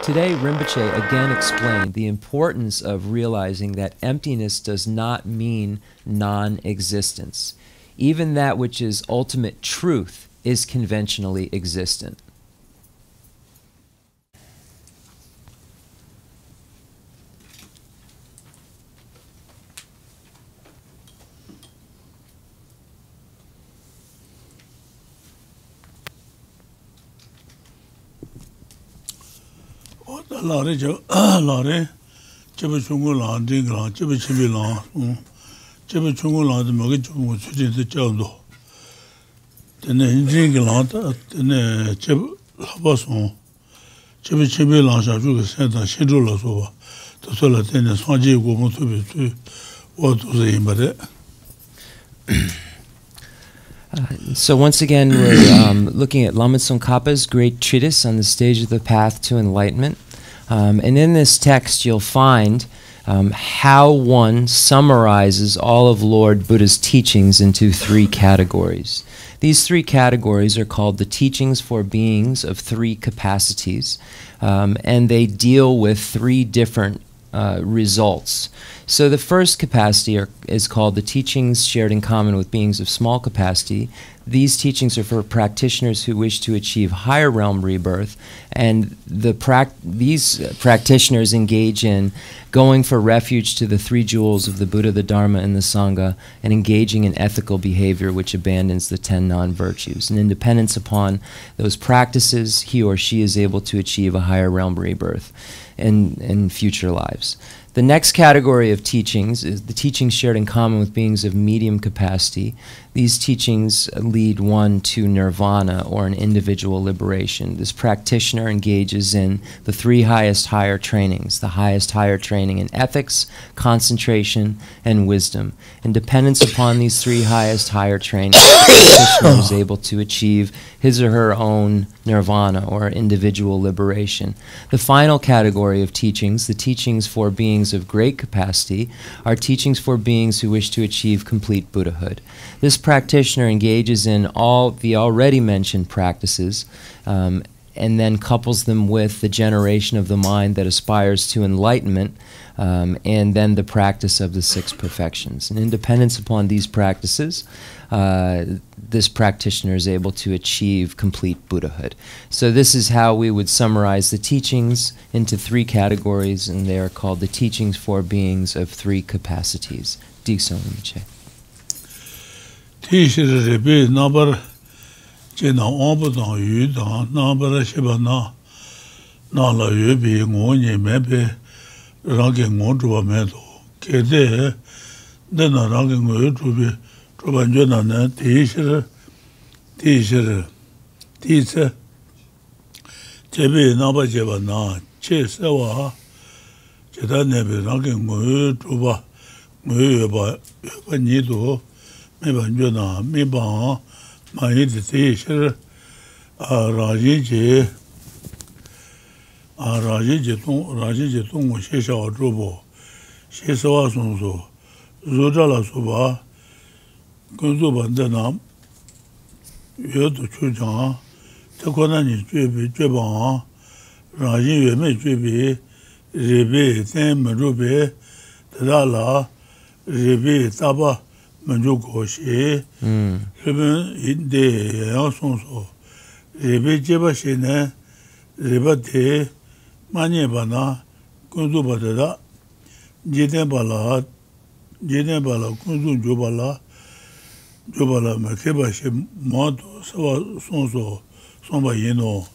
Today, Rinpoche again explained the importance of realizing that emptiness does not mean non-existence. Even that which is ultimate truth is conventionally existent. Lare chebe chungu lan ding lan chebe chebe lan chebe chungu lan de mage chungu chudin de chawdo tene ding lan ta tene chebe laba son chebe lan sha ju ge sen da shin zhu la so ba to so la tene swan ji go mo tu bi tu wo tu ze yin ba de. So once again, we're looking at Lama Tsongkhapa's great treatise on the stage of the path to enlightenment. And in this text, you'll find how one summarizes all of Lord Buddha's teachings into three categories. These three categories are called the teachings for beings of three capacities, and they deal with three different results. So the first capacity is called the teachings shared in common with beings of small capacity. These teachings are for practitioners who wish to achieve higher realm rebirth, and these practitioners engage in going for refuge to the three jewels of the Buddha, the Dharma, and the Sangha, and engaging in ethical behavior which abandons the 10 non-virtues. And in dependence upon those practices, he or she is able to achieve a higher realm rebirth in future lives. The next category of teachings is the teachings shared in common with beings of medium capacity. These teachings lead one to nirvana, or an individual liberation. This practitioner engages in the three highest higher trainings, the highest higher training in ethics, concentration, and wisdom. In dependence upon these three highest higher trainings, the practitioner is able to achieve his or her own nirvana, or individual liberation. The final category of teachings, the teachings for beings of great capacity, are teachings for beings who wish to achieve complete Buddhahood. This practitioner engages in all the already mentioned practices and then couples them with the generation of the mind that aspires to enlightenment, and then the practice of the six perfections. And in dependence upon these practices, this practitioner is able to achieve complete Buddhahood. So this is how we would summarize the teachings into three categories, and they are called the teachings for beings of three capacities. Dikso Rinpoche. Tishirebe nabar jena ombudan yu dan nabar sheba na la yu bi ngonye mebe rangi ngondruwa mendo kede dena rangi ngoyu drubi drubanjo na ne tishir jebe nabar jeba na che sewa jeda nebe rangi ngoyu druba ngoyu yoba nido Mibanjo na miban mayi de tishir raji je tongo she shao zhubo she sawa sonso zoja la soba gunzo banda nam yue to chu jang teko nani jueban raji yue me juebi rebe ten menrube tada la rebe taba Manju Goshi, Reben Inde Yansonso, Rebe Jebashi ne, Reba de, Manye Bana, Kunzu Badada, Jeden Bala, Kunzu Jobala, Makebashi, Manto, Sawa Sonso, Somba Yeno,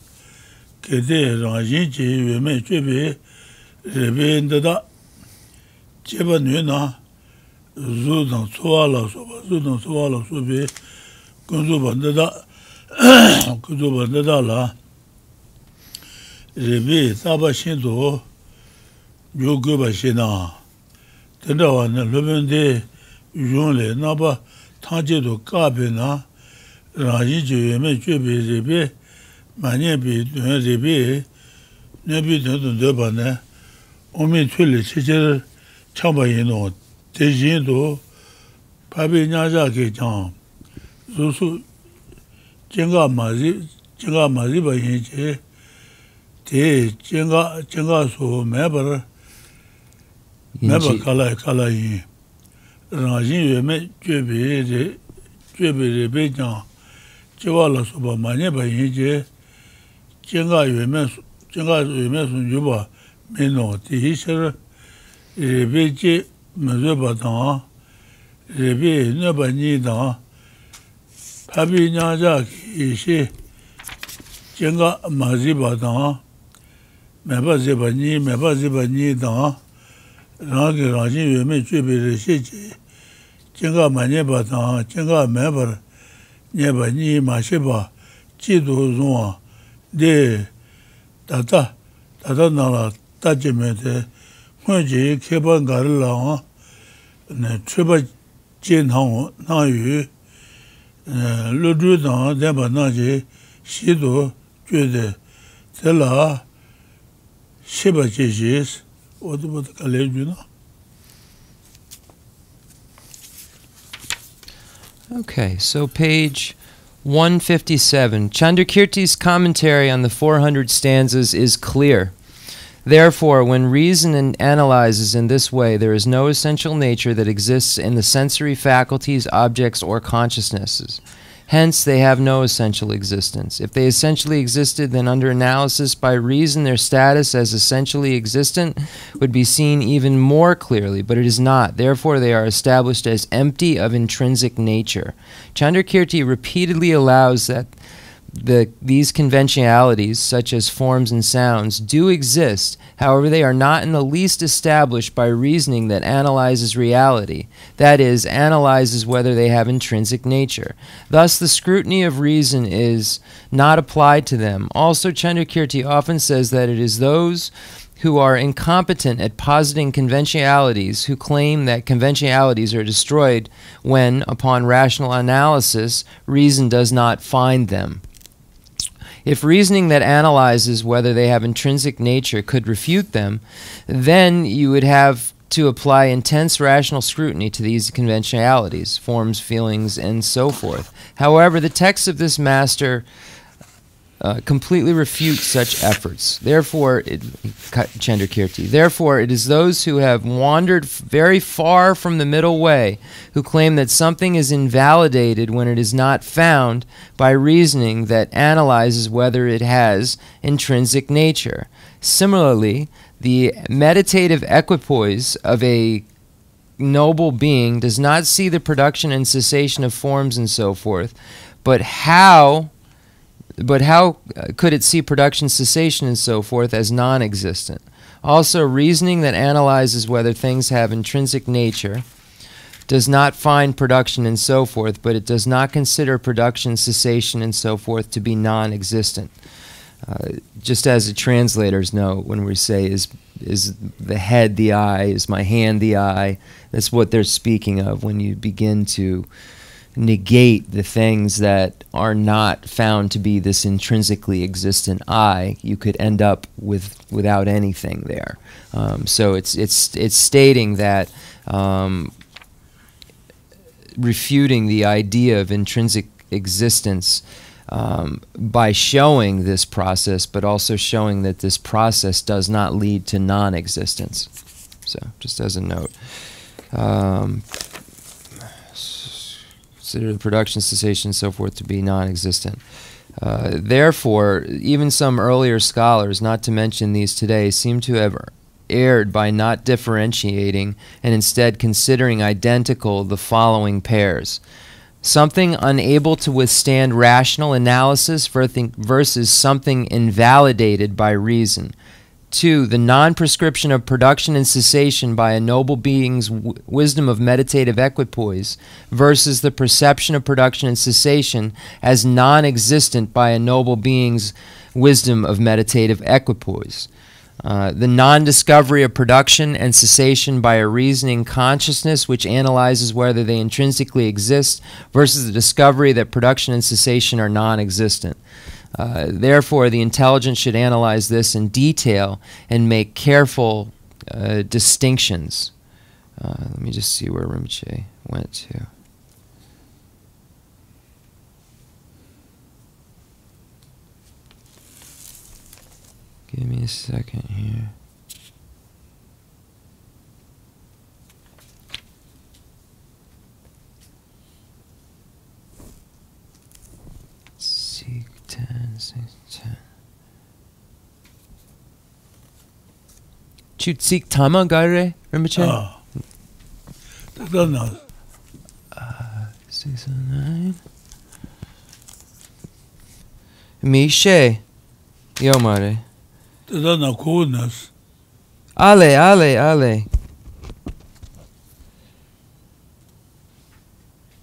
Kede Ranjinchi, Yeme Chebe, Rebe Ndada, Jeba Nuna, Zudang Suala Sobe, Kunzu Bandada la Rebe Taba Shinto, Yoguba Shina, Tendawan, Lubende, Yunle, Naba, Tanjedo Kabina, Raji Yeme Chebe Rebe, Manyebi, Rebe, Nebi Debane, Omi Tuli, Chicher, Chambayino. Tejinto, Pabi Nyaja Kejang, Zusu, Jenga Mazi Bayenche, te jenga so mebar kala yin rangin yume jube be jang jiwa la so ba manye ba yin je jenga yume sun juba meno ti shir rebe je mezo ba dang rebe ne ba ni dang pabi nyaja ki shi jenga mazi ba dang meba ziba ni dang rangi rangin yume jube re shi je jenga manye ba dang jenga mebar nyeba ni ma shi ba ji du zungwa de tata nala taji me de huan ji keba ngari la ne chuba ji nang yu lu du dang denpa nang ji shi du jue de de la shiba ji ji odu ka le ju na. Okay, so page 157. Chandrakirti's commentary on the 400 stanzas is clear. Therefore, when reason analyzes in this way, there is no essential nature that exists in the sensory faculties, objects, or consciousnesses. Hence, they have no essential existence. If they essentially existed, then under analysis by reason, their status as essentially existent would be seen even more clearly, but it is not. Therefore, they are established as empty of intrinsic nature. Chandrakirti repeatedly allows that these conventionalities, such as forms and sounds, do exist. However, they are not in the least established by reasoning that analyzes reality, that is, analyzes whether they have intrinsic nature. Thus, the scrutiny of reason is not applied to them. Also, Chandrakirti often says that it is those who are incompetent at positing conventionalities who claim that conventionalities are destroyed when, upon rational analysis, reason does not find them. If reasoning that analyzes whether they have intrinsic nature could refute them, then you would have to apply intense rational scrutiny to these conventionalities, forms, feelings, and so forth. However, the texts of this master completely refute such efforts. Therefore, Chandrakirti, therefore, it is those who have wandered very far from the middle way, who claim that something is invalidated when it is not found by reasoning that analyzes whether it has intrinsic nature. Similarly, the meditative equipoise of a noble being does not see the production and cessation of forms and so forth, but how could it see production, cessation, and so forth as non-existent? Also, reasoning that analyzes whether things have intrinsic nature does not find production and so forth, but it does not consider production, cessation, and so forth to be non-existent. Just as the translators know when we say, is the head the eye, is my hand the eye, that's what they're speaking of when you begin to negate the things that are not found to be this intrinsically existent I. You could end up without anything there. So it's stating that refuting the idea of intrinsic existence by showing this process, but also showing that this process does not lead to non-existence. So just as a note. Consider the production, cessation, and so forth to be non-existent. Therefore, even some earlier scholars, not to mention these today, seem to have erred by not differentiating and instead considering identical the following pairs. Something unable to withstand rational analysis versus something invalidated by reason. 2. The non-prescription of production and cessation by a noble being's wisdom of meditative equipoise versus the perception of production and cessation as non-existent by a noble being's wisdom of meditative equipoise. The non-discovery of production and cessation by a reasoning consciousness which analyzes whether they intrinsically exist versus the discovery that production and cessation are non-existent. Therefore, the intelligence should analyze this in detail and make careful distinctions. Let me just see where Rinpoche went to. Give me a second here. Seek 10, 6, 10. Chutsik Tama Gare, Rinpoche? Ah. That's not. 6 and 9. Mishe. Yomare. That's not coolness. Ale.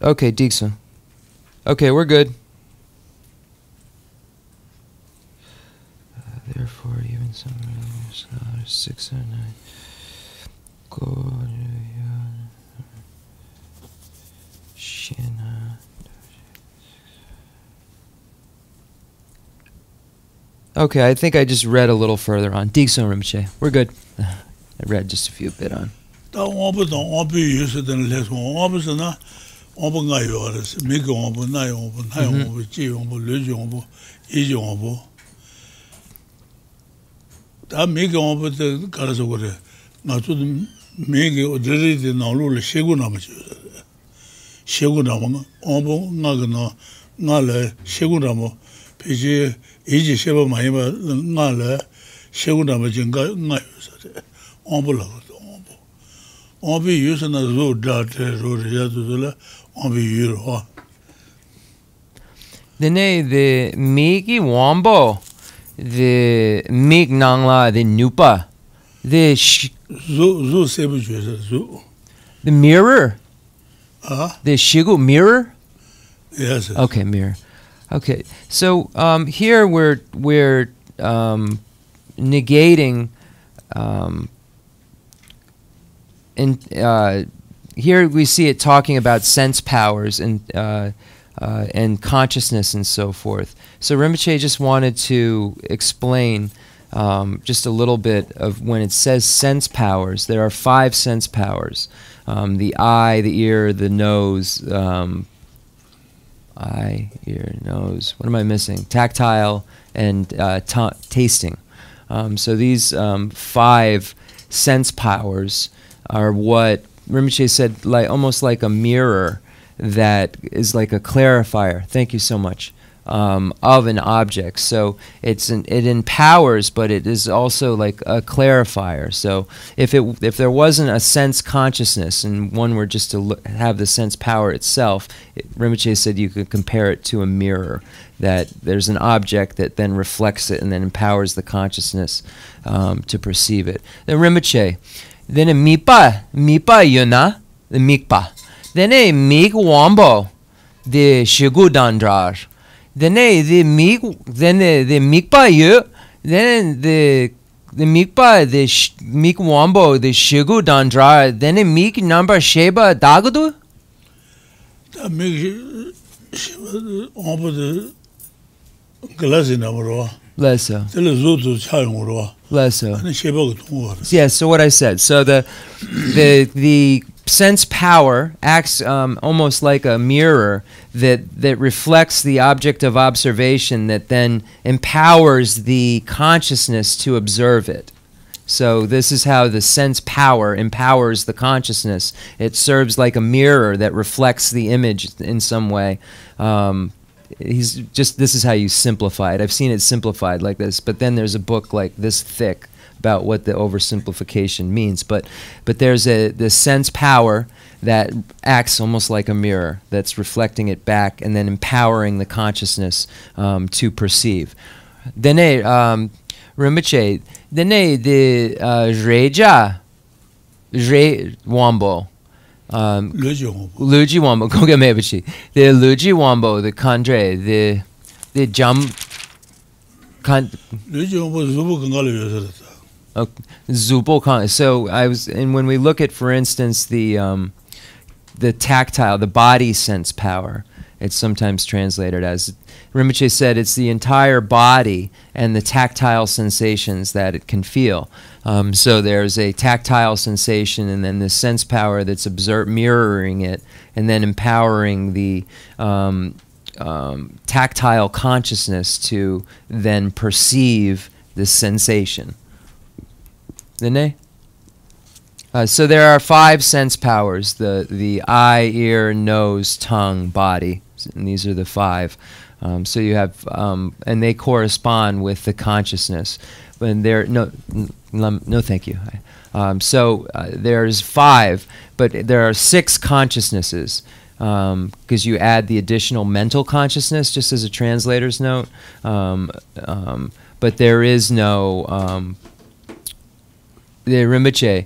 Okay, Dixon. Okay, we're good. Therefore, even some scholars 6 or 9. Go. Shina. Okay, I think I just read a little further on. Dixon Rinpoche. We're good. I read just a few bit on. Dene the Miki Wombo, the Mik Nangla, the Nupa, the mirror, the Shigu mirror. Yes. Okay, mirror. Okay, so here we're negating, here we see it talking about sense powers and consciousness and so forth. So Rinpoche just wanted to explain just a little bit of when it says sense powers. There are 5 sense powers: the eye, the ear, the nose. Eye, ear, nose. What am I missing? Tactile and tasting. So these 5 sense powers are what Rinpoche said, like almost like a mirror that is like a clarifier. Thank you so much. Of an object. So it empowers, but it is also like a clarifier. So if there wasn't a sense consciousness and one were just to have the sense power itself, Rinpoche said you could compare it to a mirror, that there's an object that then reflects it and then empowers the consciousness to perceive it. Then Rinpoche, then a mipa yuna, the mikpa, then a mik wambo, the shigudandrar. Then the mikpa yu, then the mikpa, the mik wambo, the shigu dandra, then the mik number sheba dagadu. That makes sheba wambo the glassy number. Less so. Less so. Yes. So what I said. So the sense power acts almost like a mirror that reflects the object of observation that then empowers the consciousness to observe it. So this is how the sense power empowers the consciousness. It serves like a mirror that reflects the image in some way. This is how you simplify it. I've seen it simplified like this, but then there's a book like this thick about what the oversimplification means. But there's the sense power that acts almost like a mirror that's reflecting it back and then empowering the consciousness to perceive. Dene Rinpoche, dene the Reja Wambo. Luji Wambo, Koga Mebachi. The Luji Wambo, the Kandre, the Jam. Luji Wambo Zubo Khan. So and when we look at, for instance, the tactile, the body sense power, it's sometimes translated as, Rinpoche said, it's the entire body and the tactile sensations that it can feel. So there's a tactile sensation and then the sense power that's mirroring it and then empowering the tactile consciousness to then perceive this sensation. Didn't they? So there are 5 sense powers: the eye, ear, nose, tongue, body, and these are the 5. So you have, and they correspond with the consciousness. When they're no, thank you. So there's 5, but there are 6 consciousnesses, because you add the additional mental consciousness, just as a translator's note. But there is no the Rinpoche.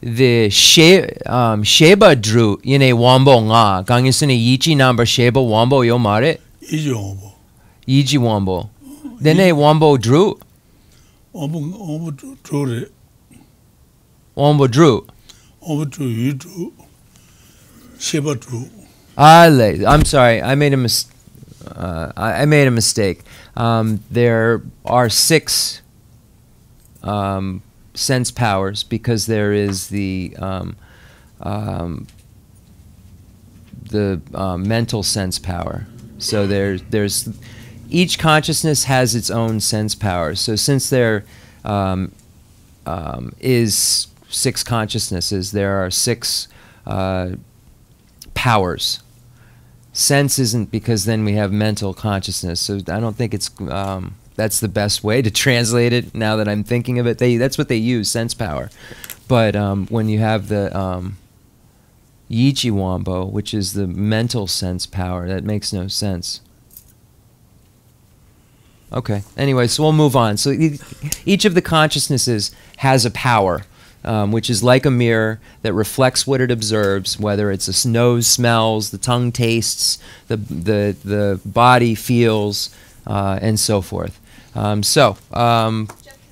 The Sheba Dru yine Wambo nga gangisene yichi number Sheba Wambo yo mare Yiji Wambo. Dene Wambo Dru. Wambo Dru. Wambo Dru. Wambo Dru Yidu. Sheba Dru. I'm sorry, I made a mistake. There are 6 sense powers, because there is the mental sense power. So there's each consciousness has its own sense power. So since there is 6 consciousnesses, there are 6 powers. Sense isn't, because then we have mental consciousness. So I don't think it's that's the best way to translate it. Now that I'm thinking of it, that's what they use, sense power. But when you have the Yichi Wambo, which is the mental sense power, that makes no sense. Okay. Anyway, so we'll move on. So each of the consciousnesses has a power, which is like a mirror that reflects what it observes, whether it's the nose smells, the tongue tastes, the body feels, and so forth. Jeff, can I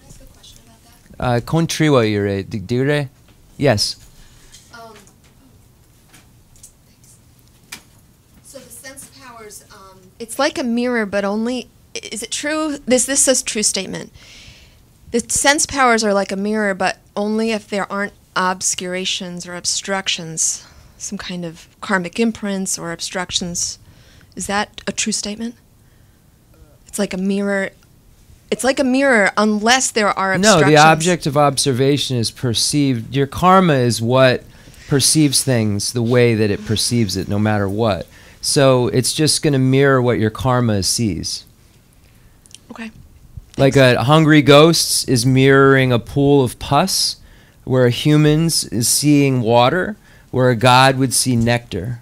ask a question about that? Kontriwa yure dire? Yes. So the sense powers, it's like a mirror, but only, is it true? This says true statement. The sense powers are like a mirror, but only if there aren't obscurations or obstructions, some kind of karmic imprints or obstructions. Is that a true statement? It's like a mirror. It's like a mirror unless there are obstructions. No, the object of observation is perceived. Your karma is what perceives things the way that it perceives it, no matter what. So it's just going to mirror what your karma sees. Okay. Like a hungry ghost is mirroring a pool of pus, where a human is seeing water, where a god would see nectar.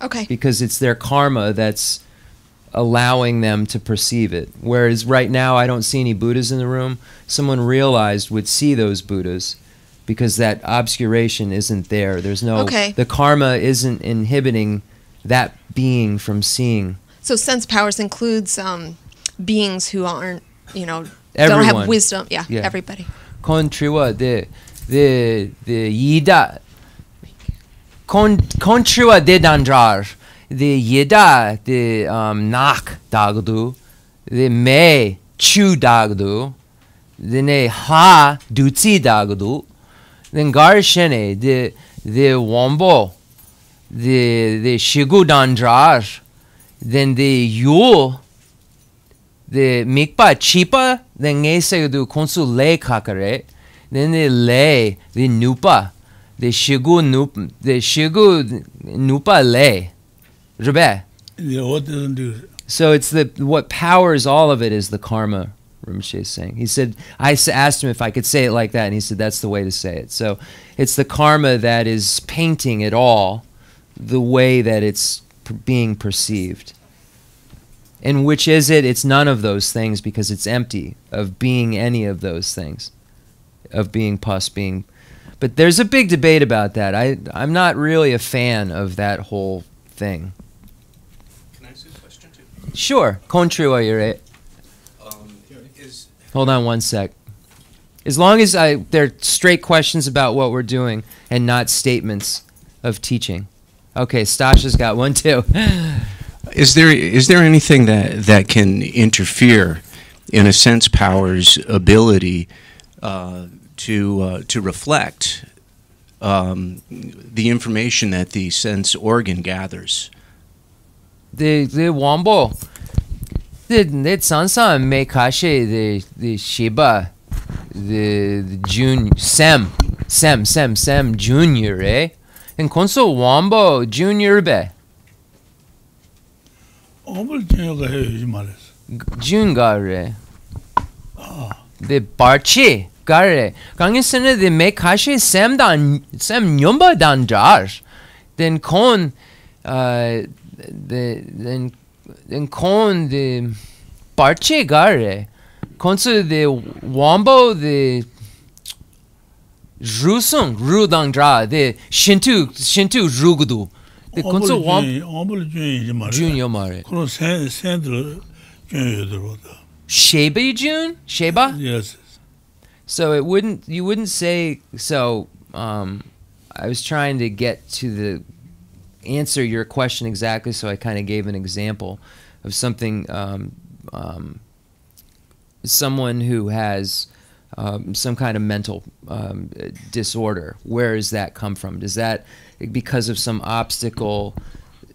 Okay. Because it's their karma that's allowing them to perceive it. Whereas right now I don't see any Buddhas in the room. Someone realized would see those Buddhas, because that obscuration isn't there. There's no, the karma isn't inhibiting that being from seeing. So sense powers includes beings who aren't, Everyone. don't have wisdom. Yeah. Everybody. Kontriwa the yida kontriwa de dandrar the yida the nak dagdu the me chu dagdu the ne ha dutsi dagdu then garshene the wombo the shigu dandrar then the yul the mikpa chipa then ngese du konsu le kakare then the le the nupa the shigu nupa le rebe. Yeah, what doesn't do it? So it's what powers all of it is the karma. Rinpoche is saying. He said, I asked him if I could say it like that, and he said that's the way to say it. So it's the karma that is painting it all the way that it's being perceived. And which is it? It's none of those things, because it's empty of being any of those things, of being pus, being. But there's a big debate about that. I'm not really a fan of that whole thing. Can I ask a question too? Sure. Kontriwa yure. Hold on one sec. As long as they're straight questions about what we're doing and not statements of teaching. Okay, Stasha's got one too. Is there anything that can interfere in a sense power's ability to reflect the information that the sense organ gathers? The wombo. the sansa me kashe the Shiba the junior Sem junior and konso wambo junior be Omul Chenga he Maris. jun gare the barchi gare gangisene the me kashe sem nyomba dan jar then kon then kon the barchi gare konso the wambo the Rusung Rudang Dra the Shintu Rugudu the konso Omul Jun Junior Mare Kono Sandra Jun Sheba June Sheba. Yes. So you wouldn't say so. I was trying to get to the answer your question exactly, so I kind of gave an example of something. Someone who has some kind of mental disorder. Where does that come from? Does that because of some obstacle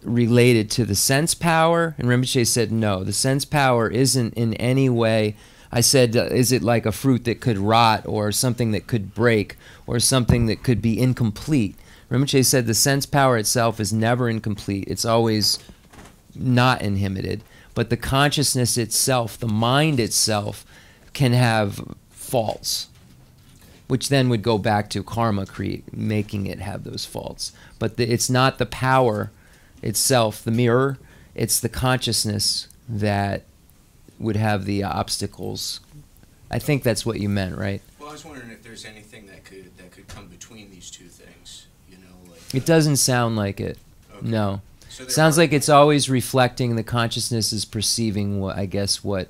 related to the sense power? And Rinpoche said no, the sense power isn't in any way. I said, is it like a fruit that could rot or something that could break or something that could be incomplete? Rinpoche said the sense power itself is never incomplete. It's always not inhibited. But the consciousness itself, the mind itself, can have faults, which then would go back to karma making it have those faults. But it's not the power itself, the mirror, it's the consciousness that would have the obstacles. I think that's what you meant, right? Well, I was wondering if there's anything that could come between these two things, you know, like... It doesn't sound like it. Okay. No. So sounds like it's always reflecting, the consciousness is perceiving what, I guess, what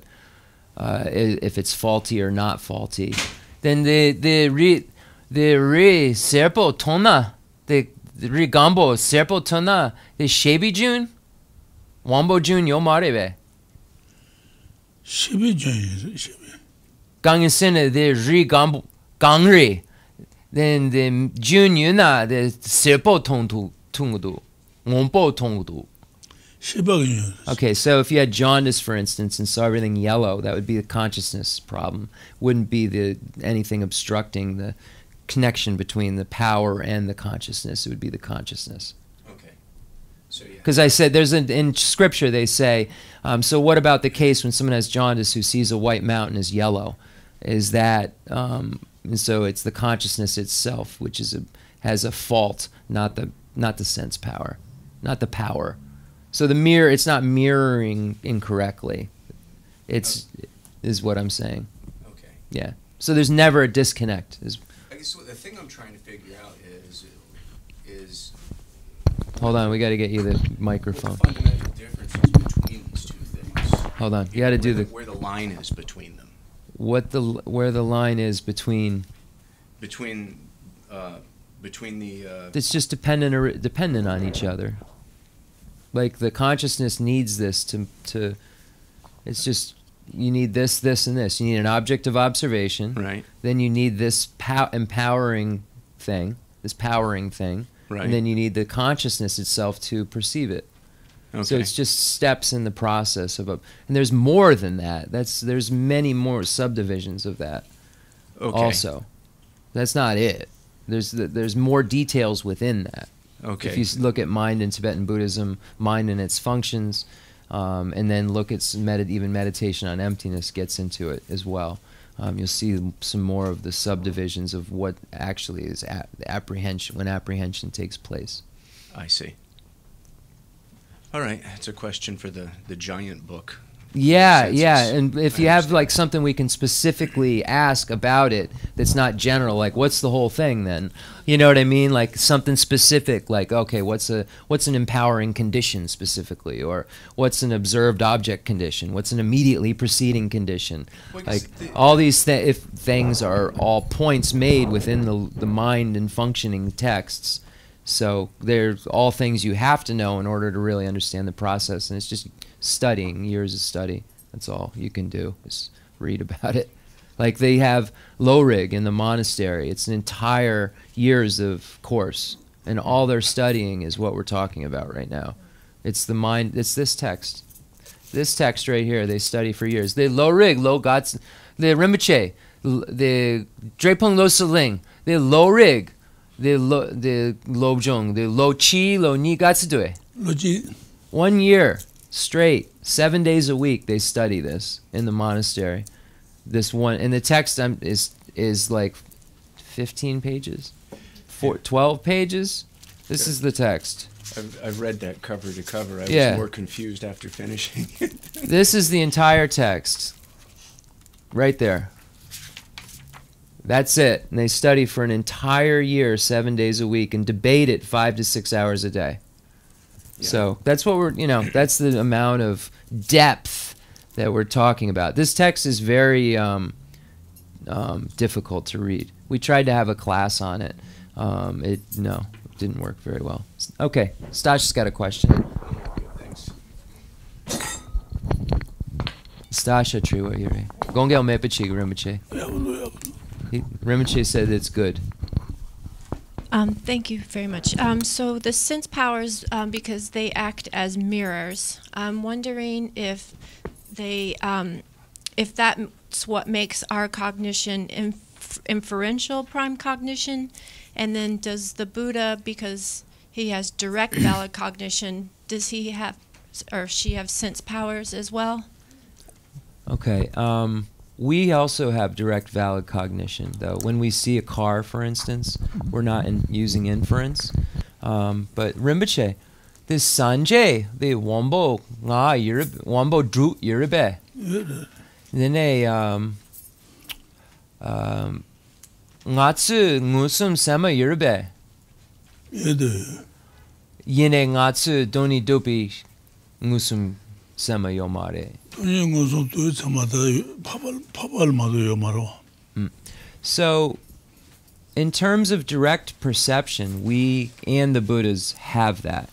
if it's faulty or not faulty. Then the re serpo tona, the re gambo serpo tona, the shebi jun, wambo jun yo marebe. Shebi jun shebi. Gangisene the re gambo gangri. Then the jun yuna the serpo tungudu, wambo tungudu. Okay, so if you had jaundice, for instance, and saw everything yellow, that would be the consciousness problem. Wouldn't be anything obstructing the connection between the power and the consciousness. It would be the consciousness. Okay. So yeah. Because I said in scripture they say, so what about the case when someone has jaundice who sees a white mountain as yellow? Is that and so it's the consciousness itself which has a fault, not the sense power, not the power. So the mirror, it's not mirroring incorrectly. Is what I'm saying. Okay. Yeah. So there's never a disconnect. I guess the thing I'm trying to figure out is hold on, we got to get you the microphone. What the fundamental differences between these two things. Hold on, you got to do where the line is between them. Where the line is between the. It's just dependent on each other. Like the consciousness needs this to it's just you need this and this. You need an object of observation. Right. Then you need this powering thing. Right. And then you need the consciousness itself to perceive it. Okay. So it's just steps in the process and there's more than that. There's many more subdivisions of that. Okay. Also. That's not it. There's more details within that. Okay. If you look at mind in Tibetan Buddhism, mind and its functions, and then look at even meditation on emptiness gets into it as well. You'll see some more of the subdivisions of what actually is apprehension, when apprehension takes place. I see. All right, that's a question for the giant book. Yeah, and if you have like something we can specifically ask about it that's not general, like what's the whole thing then? You know what I mean? Like something specific, like okay, what's an empowering condition specifically, or what's an observed object condition? What's an immediately preceding condition? Like all these if things are all points made within the mind and functioning texts. So they're all things you have to know in order to really understand the process, and it's just studying, years of study. That's all you can do is read about it. Like they have Lorig in the monastery. It's an entire years of course, and all they're studying is what we're talking about right now. It's the mind. It's this text. This text right here, they study for years. The lo rig, lo gats, the Rinpoche, the Drepung lo saling, the lo rig, the lo jung, the lo chi, lo ni gats due. 1 year straight, 7 days a week, they study this in the monastery. This one, and the text is like 15 pages, 12 pages. This is the text. I've read that cover to cover. I Yeah. was more confused after finishing it. This is the entire text, right there. That's it. And they study for an entire year, 7 days a week, and debate it 5 to 6 hours a day. Yeah. So that's what that's the amount of depth that we're talking about. This text is very difficult to read. We tried to have a class on it. It didn't work very well. Okay, Stasha's got a question. Thanks. Stasha Triwa Yuri. Gongel Mepachi Rinpoche. Rinpoche said it's good. Thank you very much. So the sense powers, because they act as mirrors, I'm wondering if they, if that's what makes our cognition inferential prime cognition, and then does the Buddha, because he has direct valid cognition, does he have or she have sense powers as well? Okay. We also have direct valid cognition, though. When we see a car, for instance, we're not using inference. But Rinpoche, this Sanjay, the Wombo Wombo Dru Yiribe. Then Ngatsu Ngusum Sema Yiribe. Yine Ngatsu Doni Dopi Ngusum Sema Yomare. So, in terms of direct perception, we and the Buddhas have that.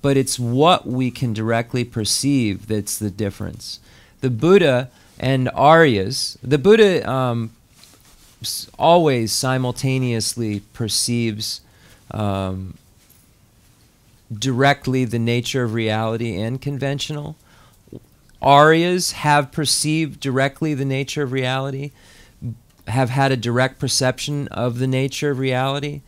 But it's what we can directly perceive that's the difference. The Buddha and Aryas, the Buddha always simultaneously perceives directly the nature of reality and conventional. Aryas have perceived directly the nature of reality, have had a direct perception of the nature of reality.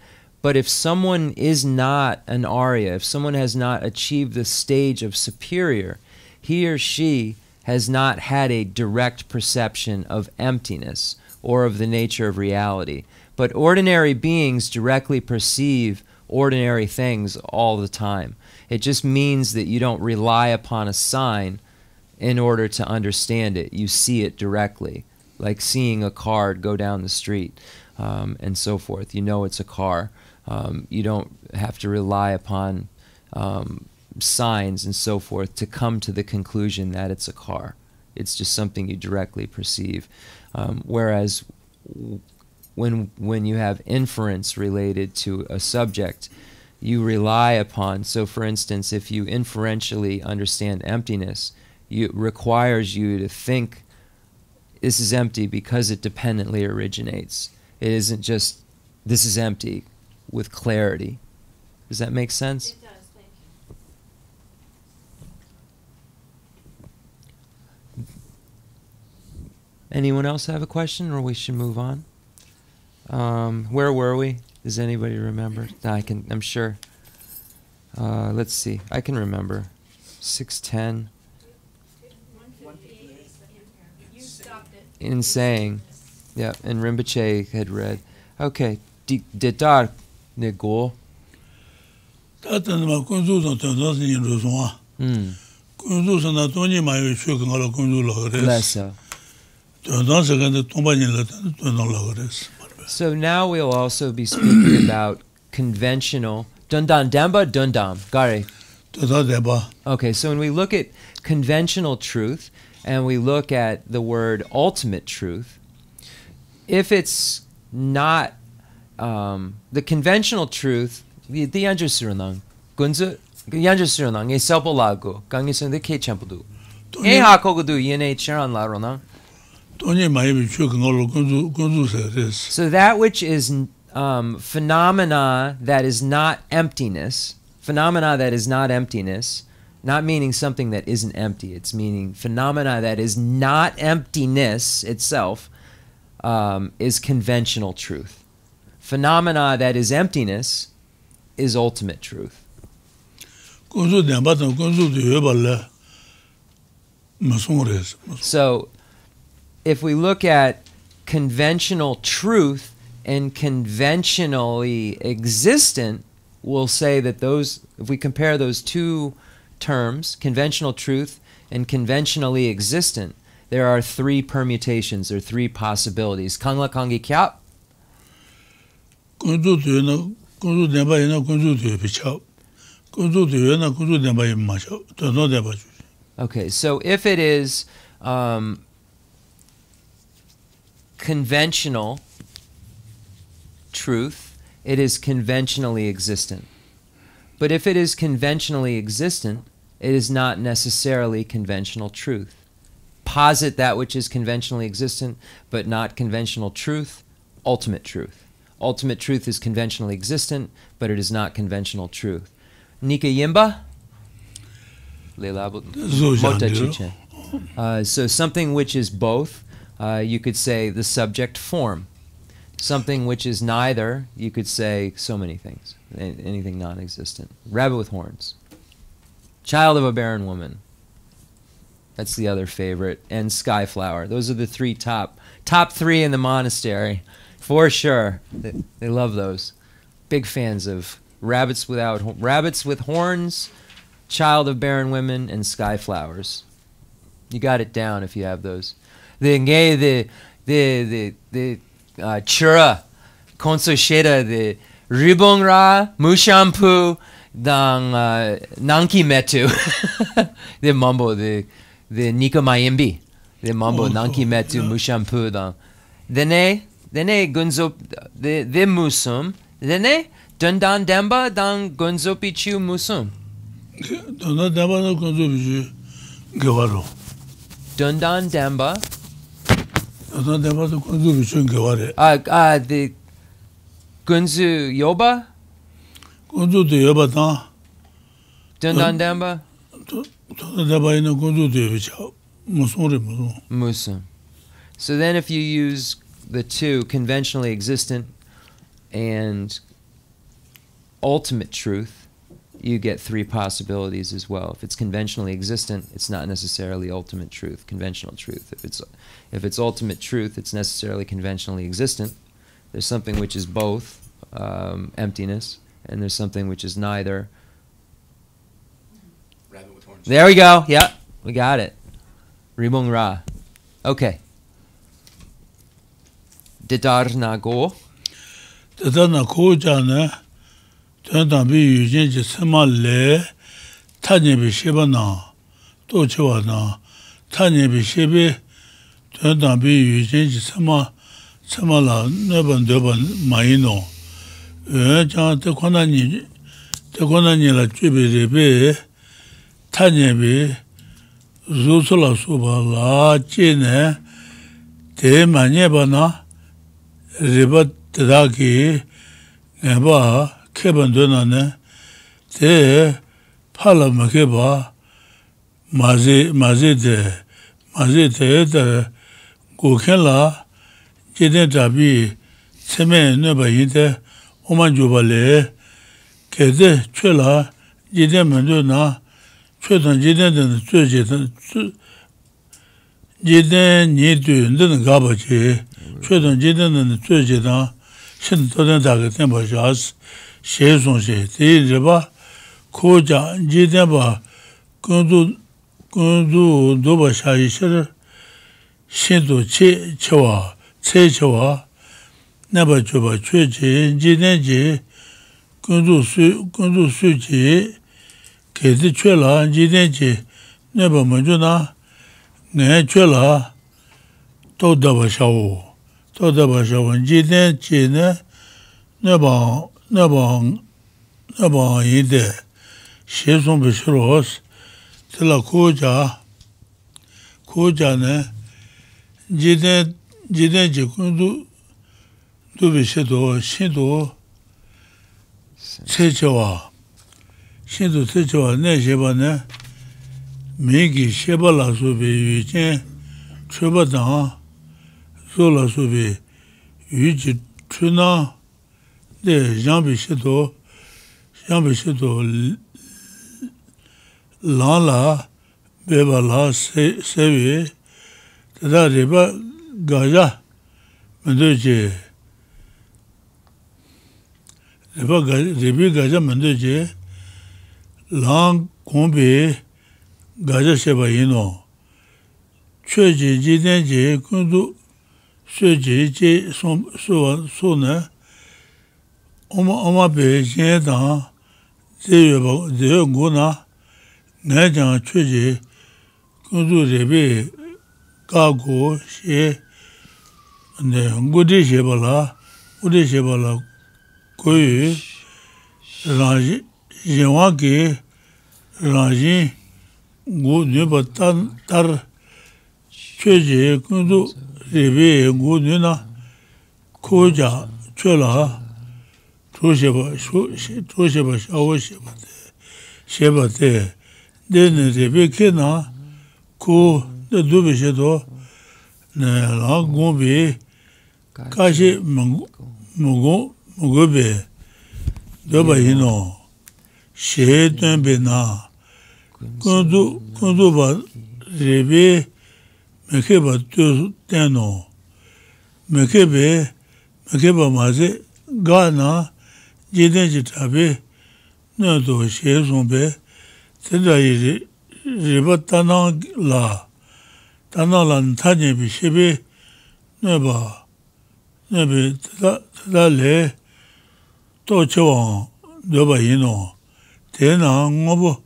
But if someone is not an Arya, if someone has not achieved the stage of superior, he or she has not had a direct perception of emptiness or of the nature of reality. But ordinary beings directly perceive ordinary things all the time. It just means that you don't rely upon a sign in order to understand it. You see it directly, like seeing a car go down the street and so forth. You know it's a car. You don't have to rely upon signs and so forth to come to the conclusion that it's a car. It's just something you directly perceive. Whereas when you have inference related to a subject, you rely upon, so for instance, if you inferentially understand emptiness, it requires you to think this is empty because it dependently originates. It isn't just this is empty with clarity. Does that make sense? It does, thank you. Anyone else have a question, or we should move on? Where were we? Does anybody remember? I'm sure. Let's see. I can remember. 610. In saying, yeah, and Rinpoche had read. Okay, Ditar Nego. Lessa. So now we'll also be speaking about conventional. Dundam Damba Dundam. Gare. Okay, so when we look at conventional truth, and we look at the word ultimate truth, if it's not the conventional truth, the yanjasuranang, gunzu yanjasuranang, e sapolago, gangisan the ke champudu. E hakogudu yene charan laronang. So that which is phenomena that is not emptiness, not meaning something that isn't empty. It's meaning phenomena that is not emptiness itself is conventional truth. Phenomena that is emptiness is ultimate truth. So, if we look at conventional truth and conventionally existent, we'll say that those, if we compare those two terms, conventional truth and conventionally existent, there are three permutations or three possibilities. Kangla kangi kyap? Okay, so if it is conventional truth, it is conventionally existent. But if it is conventionally existent, it is not necessarily conventional truth. Posit that which is conventionally existent, but not conventional truth, ultimate truth. Ultimate truth is conventionally existent, but it is not conventional truth. Nika Yimba? So something which is both, you could say the subject form. Something which is neither, you could say so many things. Anything non-existent. Rabbit with horns. Child of a barren woman. That's the other favorite. And skyflower. Those are the three top three in the monastery. For sure. They love those. Big fans of rabbits with horns, child of barren women, and skyflowers. You got it down if you have those. The chura, konsosheda, the ribongra, mushampu, dang nanki metu. The mambo, the nika mayimbi. The mambo nanki metu, mushampu, dang. Dene gunzo, the musum. Dene dundan demba, dang gunzo pichu musum. Dundan demba no gunzo pichu gewaro. Dundan demba. The Gunzu Yoba? Gunzu de Yoba ta. Dundan Damba? Musum. So then if you use the two, conventionally existent and ultimate truth, you get three possibilities as well. If it's conventionally existent, it's not necessarily ultimate truth, conventional truth. If it's ultimate truth, it's necessarily conventionally existent. There's something which is both, emptiness, and there's something which is neither. Rabbit with horns. There we go. Yeah, we got it. Ribung Ra. Okay. Didar na go. Didar na go jana. Tendang bi yu jin ji sema le, tanya bi sheba na, to chewa na, tanya bi shebe, tendang bi yu jin ji sema la, neban mayi no. Jang te kona ni la jubi rebe, tanya bi, zu su la su ba la, je ne, te ma nye ba na, reba tada ki, ngeba, keban dönane te pala makeba mazi te gokela jiden tabi seme neba yinte oman jubale kede chela jiden mendo na chetan jiden den jiden nidu den gabaji chetan jiden den chetan shin toden daga temba jas She song she, te reba, ko jang, je tenba, gundu doba shayi shir, shindu chewa, ce chewa, neba choba chwe je, je ten je, gundu su je, kedi chwe la, je ten je, neba manju na, ngay chwe la, to daba shawo, je ten je ne, neba yide, she song be shiros, tila koja ne, jiden je kundu, dubi shido, shindu, tsechewa, ne sheba ne, Megi Sheba La Subi Yuchen Chubadan Zola Subi Yuji Truna de Jambi Shito Lala Beba La Sevi Tada Reba Gaja Mendoje Rebi Gaja Mendoje Lang Kombi Gaja Sheba Yino Chöji Jidenji Kundu Söji Ji Sona Oma Be Jendan Zeyo Guna Najang Chöji Kundu Rebi Gago She Ngudi Shebala Koyu Ranji Yenwaki Ranji Ngu Nuba Tar Chöji Kundu Rebi Ngu Nuna Koja Chola Trosheba Shawo Sheba Te Dene Rebi Kena Ku De Dubi Shedo Ne Lang Gumbi Kashi Mugobe Doba Hino She Dunbe Na Kundu Ba Rebi Mekeba Teno Mekeba Maze Gana Jidenji Tabi Nado She Zombe Tenda Riba Tanang La Ntajebi Shebe Neba Tada Le Tochewang Doba Hino Tena Ngobo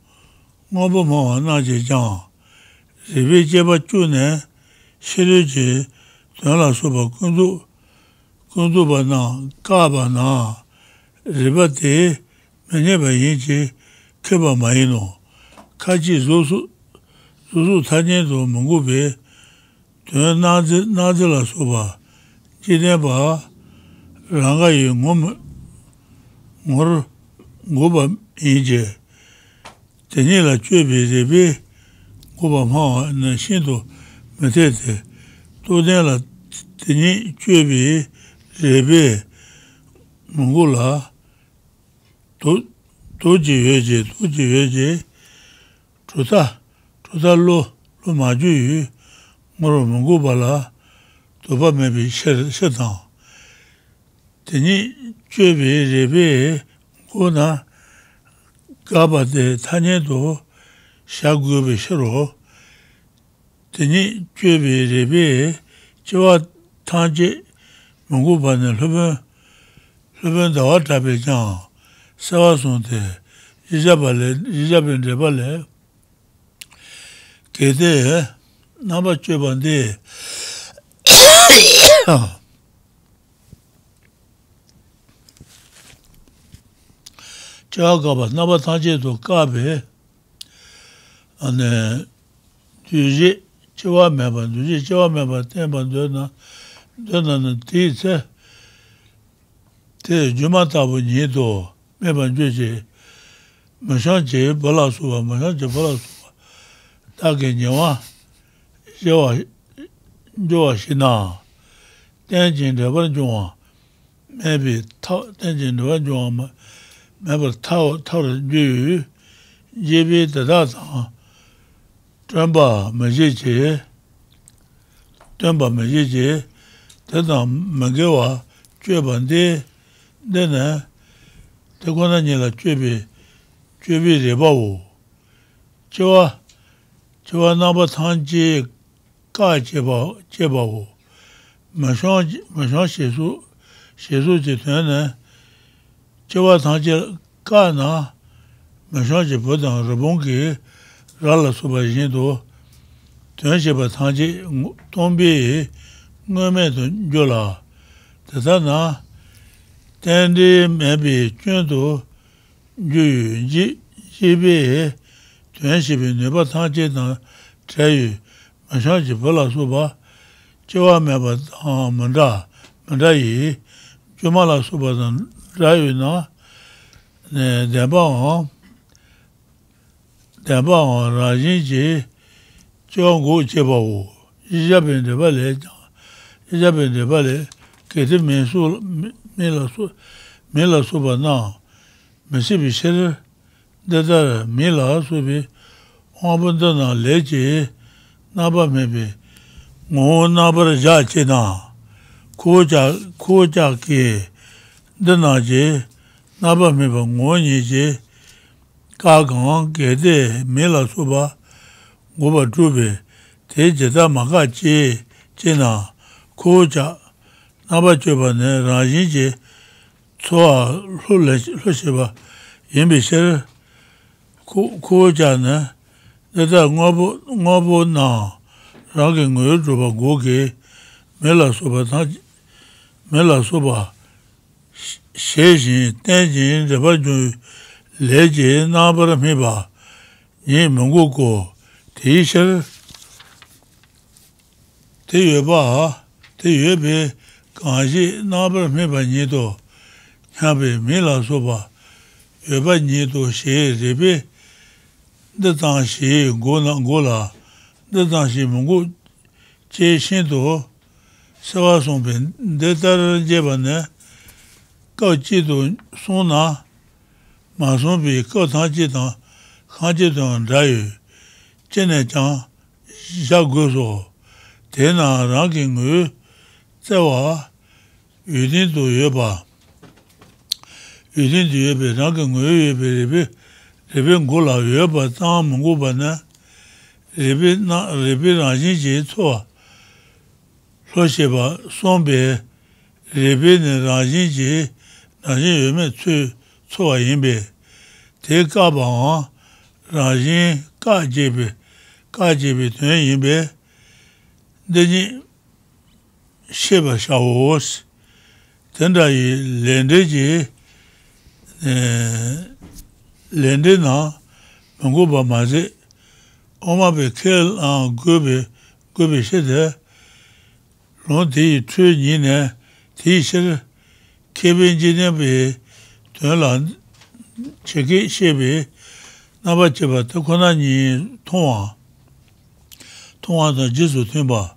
Mawa Naji Jang Ribi Jeba Chune Shiriji Tala Soba Kundu Ba Na Kaba Na Riba Te Menyeba Yinchi Keba Mahino Kaji Zuzu Tanjendo Mungube Tuna Nazila Soba Jineba Ranga Yi Ngoba Inje Tenila Chubi Ribi Ngoba Mawa Na Shinto Metete Tudela Teni Chubi Ribi Mungula Tuji Yeje Tuta Lo Maju Yu Moro Mungubala Toba Mebi Shetan Teni Chubi Ribi Gona Gaba de Tanyedo Shagube Shiro Teni Chubi Ribi Chewa Tanje Mungubane Luben Dawa Tabe Jang Sawa Sonte Rijabin Rebale Kede Naba Chubande Chagaba Naba Tanje to Kabe and Duji Chewa Meba Temba Dona Tise Te Jumatabu Nido Meba Juji Mashanche Balasuba Take Nyawa Joa Shina Tenjin Revan Juan maybe Tenjin Revan Juan maybe Tau Ju Jibi Dada Tramba Majiji Teta Magewa Chubandi Dena Tekona Nila Chubi Rebawu Chewa Naba Tanji Ka Chebawu Mashan Shesu Jitana Chewa Tanji Ka Na Mashan Jibudan Rabongi Rala Suba Jindo Tuansheba Tanji Tombi Ngome Jola Tata Tendi Mebi Chundo Ju Jibi Tuanshebi Neba Tanji Na Chayu Mashan Jibala Suba Chewa Meba Mandayi Jumala Suba Rayu Na Deba Daba Rajinji, Jongo Jebao, Ijabin de Valley, Ijabin de Valley, Kate Mila Suba now, Mississippi Shed, Dada Mila Subi, Abundana Leji, Naba maybe, Mo Nabara Jachina, Koja Ki, Danaje, Naba maybe, Moniji, Kagan, Gede, Mila Suba, Goba Drube, Tejada Magachi, China, Koja, Nabachubane, Rajinji, Soa, Lushiba, Yimbisher, Kojana, Dada Ngobo Na, Ragging Udruba Gogi, Mela Suba, Shejin, Tenjin, the Baju, Leji, Nabara Miba, Yin Munguko, Tisha, Tiyuba, Tiyubi, Kanji, Nabara Miba Nido, Happy Mila Suba, Yuba Nido, She, Ribi, the Tanshi, Gola, the Tanshi Mungu, Che Shinto, Sawasompin, the Tara Jebane, Kauchido, Sona, Masombi, Kautanjitan, Hanjitan, Dayu, Chenechan, Jagozo, Tena, Ranking, Zawa, Udin to Yuba. Udin to Yuba, Ranking, Ribbon Gola, Yuba, Tam, Mungubana, Ribbon Rajinji, Toa, Flosheba, Sombe, Ribbon Rajinji, Rajin Yume, Toa Yimbe, Take up on Rajin, Kajibi, Tuen Yimbe, Deni Sheba Shawos, Tenda Lendeji, Lendena, Munguba Mazi, Omabe Kel and Gube Shede, Lonti, True Nina, T-shirt, Kevin Jinebi, Tueland, Cheki Shebi, Nabacheba, Tokonani, Tonga, the Jesu Timba,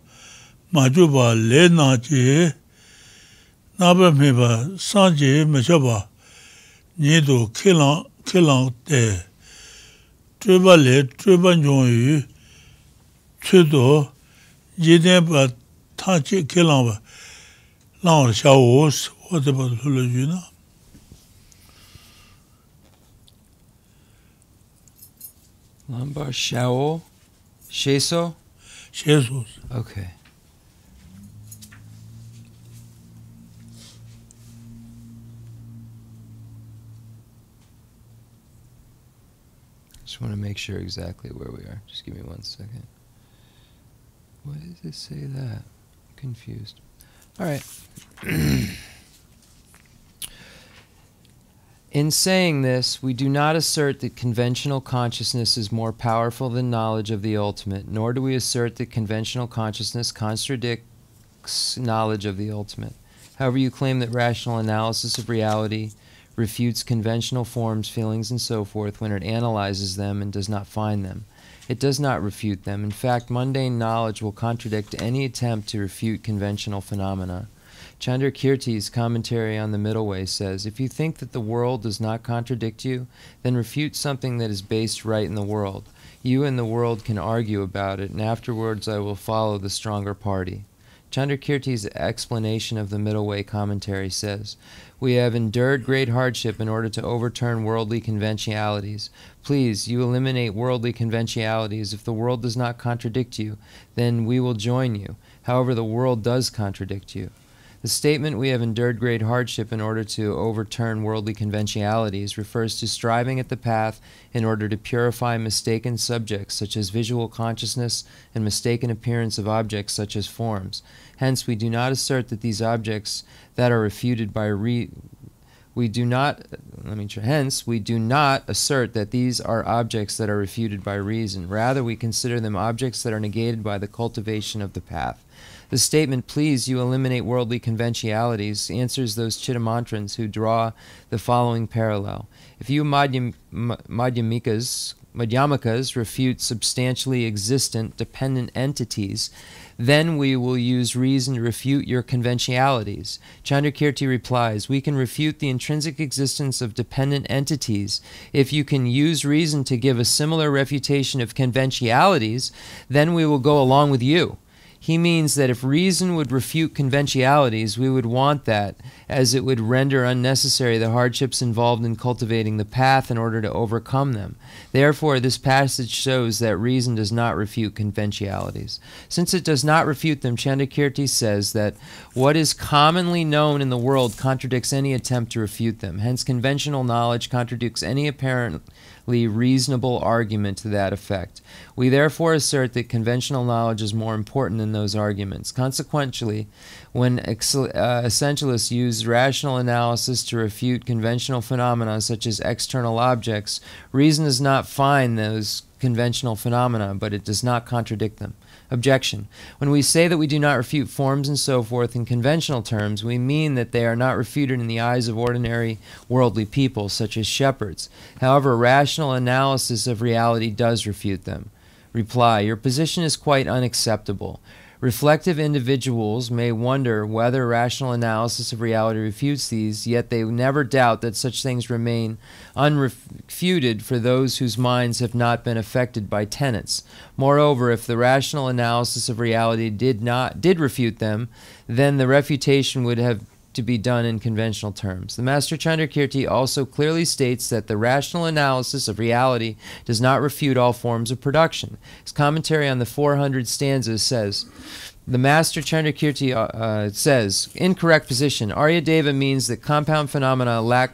Majuba, Lena Ji, Nabameba, Sanji, Machaba, Nido, Kilang De, Trebale, Trebanjon, Trudo, Jideba, Tachi, Kilamba, Lang Shawos, what about Hulajuna? Lambar Shao, Sheso? Jesus. Okay. Just want to make sure exactly where we are. Just give me 1 second. Why does it say that? I'm confused. All right. In saying this, we do not assert that conventional consciousness is more powerful than knowledge of the ultimate, nor do we assert that conventional consciousness contradicts knowledge of the ultimate. However, you claim that rational analysis of reality refutes conventional forms, feelings, and so forth when it analyzes them and does not find them. It does not refute them. In fact, mundane knowledge will contradict any attempt to refute conventional phenomena. Chandrakirti's commentary on the Middle Way says, if you think that the world does not contradict you, then refute something that is based right in the world. You and the world can argue about it, and afterwards I will follow the stronger party. Chandrakirti's explanation of the Middle Way commentary says, we have endured great hardship in order to overturn worldly conventionalities. Please, you eliminate worldly conventionalities. If the world does not contradict you, then we will join you. However, the world does contradict you. The statement, we have endured great hardship in order to overturn worldly conventionalities, refers to striving at the path in order to purify mistaken subjects such as visual consciousness and mistaken appearance of objects such as forms. Hence, we do not assert that these objects that are refuted by we do not assert that these are objects that are refuted by reason. Rather, we consider them objects that are negated by the cultivation of the path. The statement, please, you eliminate worldly conventionalities, answers those Chittamantrans who draw the following parallel. If you Madhyamikas Madhyamakas refute substantially existent dependent entities, then we will use reason to refute your conventionalities. Chandrakirti replies, we can refute the intrinsic existence of dependent entities. If you can use reason to give a similar refutation of conventionalities, then we will go along with you. He means that if reason would refute conventionalities, we would want that, as it would render unnecessary the hardships involved in cultivating the path in order to overcome them. Therefore, this passage shows that reason does not refute conventionalities. Since it does not refute them, Chandrakirti says that what is commonly known in the world contradicts any attempt to refute them. Hence, conventional knowledge contradicts any apparently reasonable argument to that effect. We therefore assert that conventional knowledge is more important than those arguments. Consequently, when essentialists use rational analysis to refute conventional phenomena such as external objects, reason does not find those conventional phenomena, but it does not contradict them. Objection. When we say that we do not refute forms and so forth in conventional terms, we mean that they are not refuted in the eyes of ordinary worldly people, such as shepherds. However, rational analysis of reality does refute them. Reply. Your position is quite unacceptable. Reflective individuals may wonder whether rational analysis of reality refutes these, yet they never doubt that such things remain unrefuted for those whose minds have not been affected by tenets. Moreover, if the rational analysis of reality did refute them, then the refutation would have to be done in conventional terms. The Master Chandrakirti also clearly states that the rational analysis of reality does not refute all forms of production. His commentary on the 400 stanzas says, the Master Chandrakirti says, incorrect position. Aryadeva means that compound phenomena lack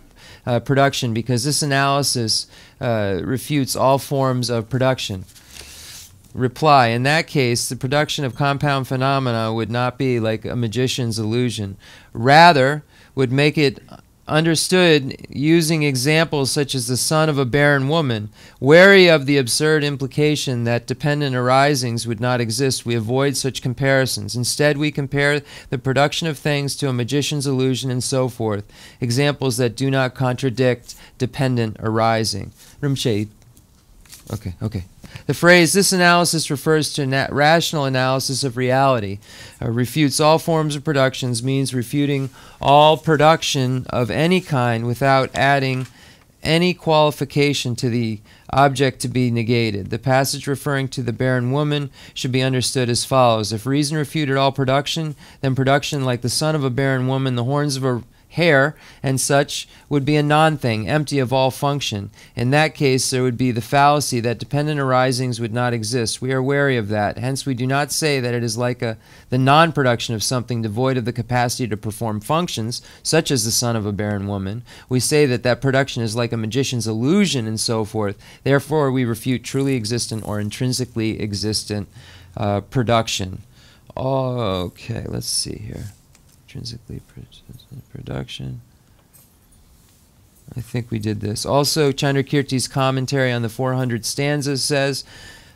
production because this analysis refutes all forms of production. Reply. In that case, the production of compound phenomena would not be like a magician's illusion. Rather, would make it understood using examples such as the son of a barren woman. Wary of the absurd implication that dependent arisings would not exist, we avoid such comparisons. Instead, we compare the production of things to a magician's illusion and so forth, examples that do not contradict dependent arising. Rinpoche. Okay. The phrase, this analysis refers to rational analysis of reality, refutes all forms of productions, means refuting all production of any kind without adding any qualification to the object to be negated. The passage referring to the barren woman should be understood as follows. If reason refuted all production, then production like the son of a barren woman, the horns of a hair, and such would be a non-thing, empty of all function. In that case, there would be the fallacy that dependent arisings would not exist. We are wary of that. Hence, we do not say that it is like the non-production of something devoid of the capacity to perform functions, such as the son of a barren woman. We say that that production is like a magician's illusion and so forth. Therefore, we refute truly existent or intrinsically existent production. Okay, let's see here. Intrinsically production. I think we did this. Also, Chandrakirti's commentary on the 400 stanzas says,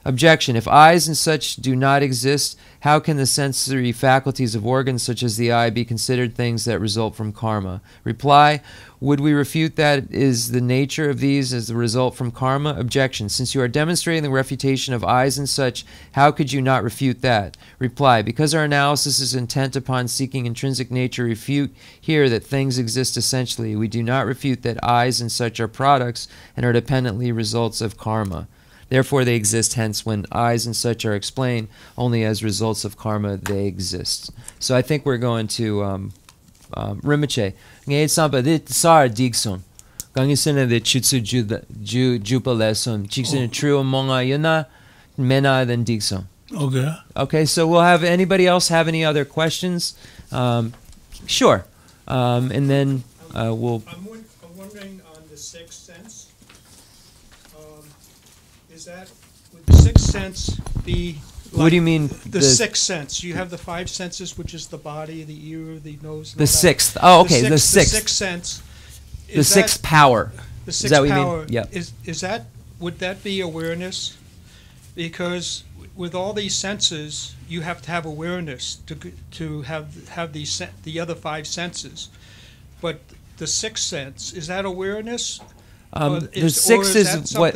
objection, if eyes and such do not exist, how can the sensory faculties of organs such as the eye be considered things that result from karma? Reply, would we refute that is the nature of these as the result from karma? Objection, since you are demonstrating the refutation of eyes and such, how could you not refute that? Reply, because our analysis is intent upon seeking intrinsic nature, refute here that things exist essentially. We do not refute that eyes and such are products and are dependently results of karma. Therefore, they exist. Hence, when eyes and such are explained only as results of karma, they exist. So I think we're going to Rinpoche. Ngay sampa dit sar digson. Gangisena de chutsu jupa lesson. Chiksena trio monga yuna mena then digson. Okay. Okay. So we'll have anybody else have any other questions? Sure. And then we'll. I'm wondering on the sixth sense. Is that, would the sixth sense be like what do you mean? The sixth sense. You have the five senses, which is the body, the ear, the nose. The sixth. Oh, okay. The sixth. The sixth sense. The sixth power. The Is sixth that what power. you mean? Yeah. Is that, would that be awareness? Because with all these senses, you have to have awareness to have the other five senses. But the sixth sense, is that awareness? The sixth is what.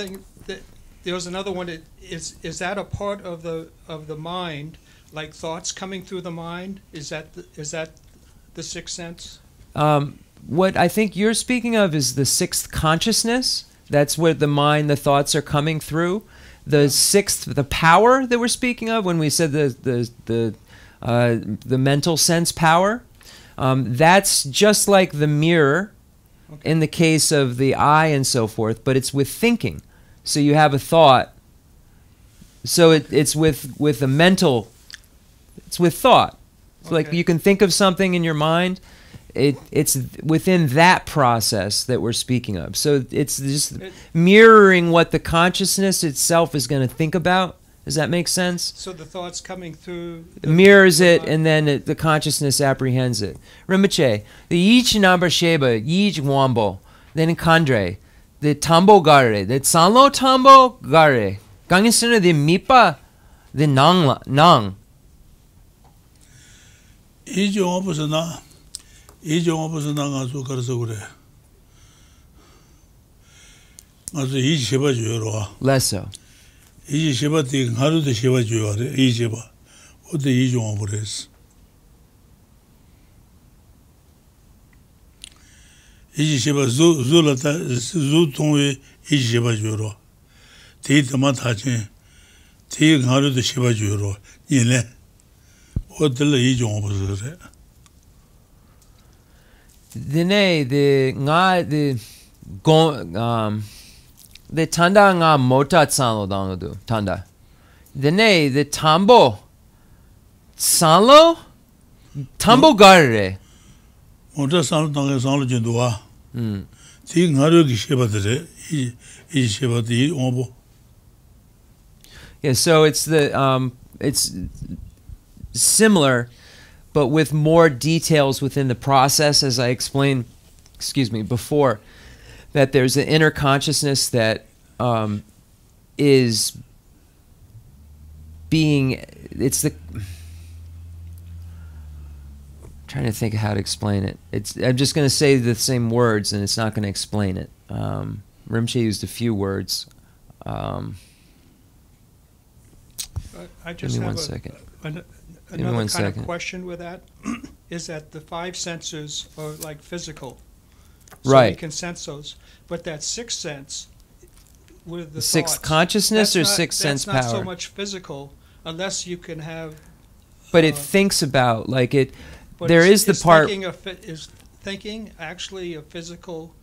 there was another one. Is that a part of the mind, like thoughts coming through the mind? Is that the sixth sense? What I think you're speaking of is the sixth consciousness. That's where the mind, the thoughts are coming through. The sixth, the power that we're speaking of, when we said the mental sense power, that's just like the mirror in the case of the eye and so forth, but it's with thinking. So you have a thought. So it's with a mental. It's with thought. It's like you can think of something in your mind. It's within that process that we're speaking of. So it's just mirroring what the consciousness itself is going to think about. Does that make sense? So the thoughts coming through mirrors it, and then the consciousness apprehends it. Rinpoche, the ich number sheba, ich wambo, then kandre, the tambo gare, the sanlo tambo gare, gangisuna the mipa, the nang. Ich wambo sana. 이제 와서 나가서 가서 그래. 맞아 이 제바 줘요. Lesso. 이 제바 때 하루도 제바 줘요. 이 제바. 어디 이제 와버렸어. 이 제바 zulata zu통에 이 제바 줘요. 대담아 다지. 대 하루도 제바 줘요. 이래. 어디를 이제 와버렸어. 그래. The tanda nga mota sanlo dangodu tanda. The tambo sanlo tambo garre. Mota sanlo dango sanlo jindoa. Ti ngaro ki shebadre I shebadi ombo. Yeah, so it's it's similar, but with more details within the process, as I explained, before, that there's an inner consciousness that is being, I'm trying to think of how to explain it. I'm just going to say the same words, and it's not going to explain it. Rinpoche used a few words. I just Give me have one second. Another kind of question with that is that the five senses are like physical. So right. you can sense those. But that sixth sense with the sixth thoughts, consciousness or sixth sense power? That's not so much physical unless you can have... But it thinks about, like it... But there is the part... Is thinking actually a physical...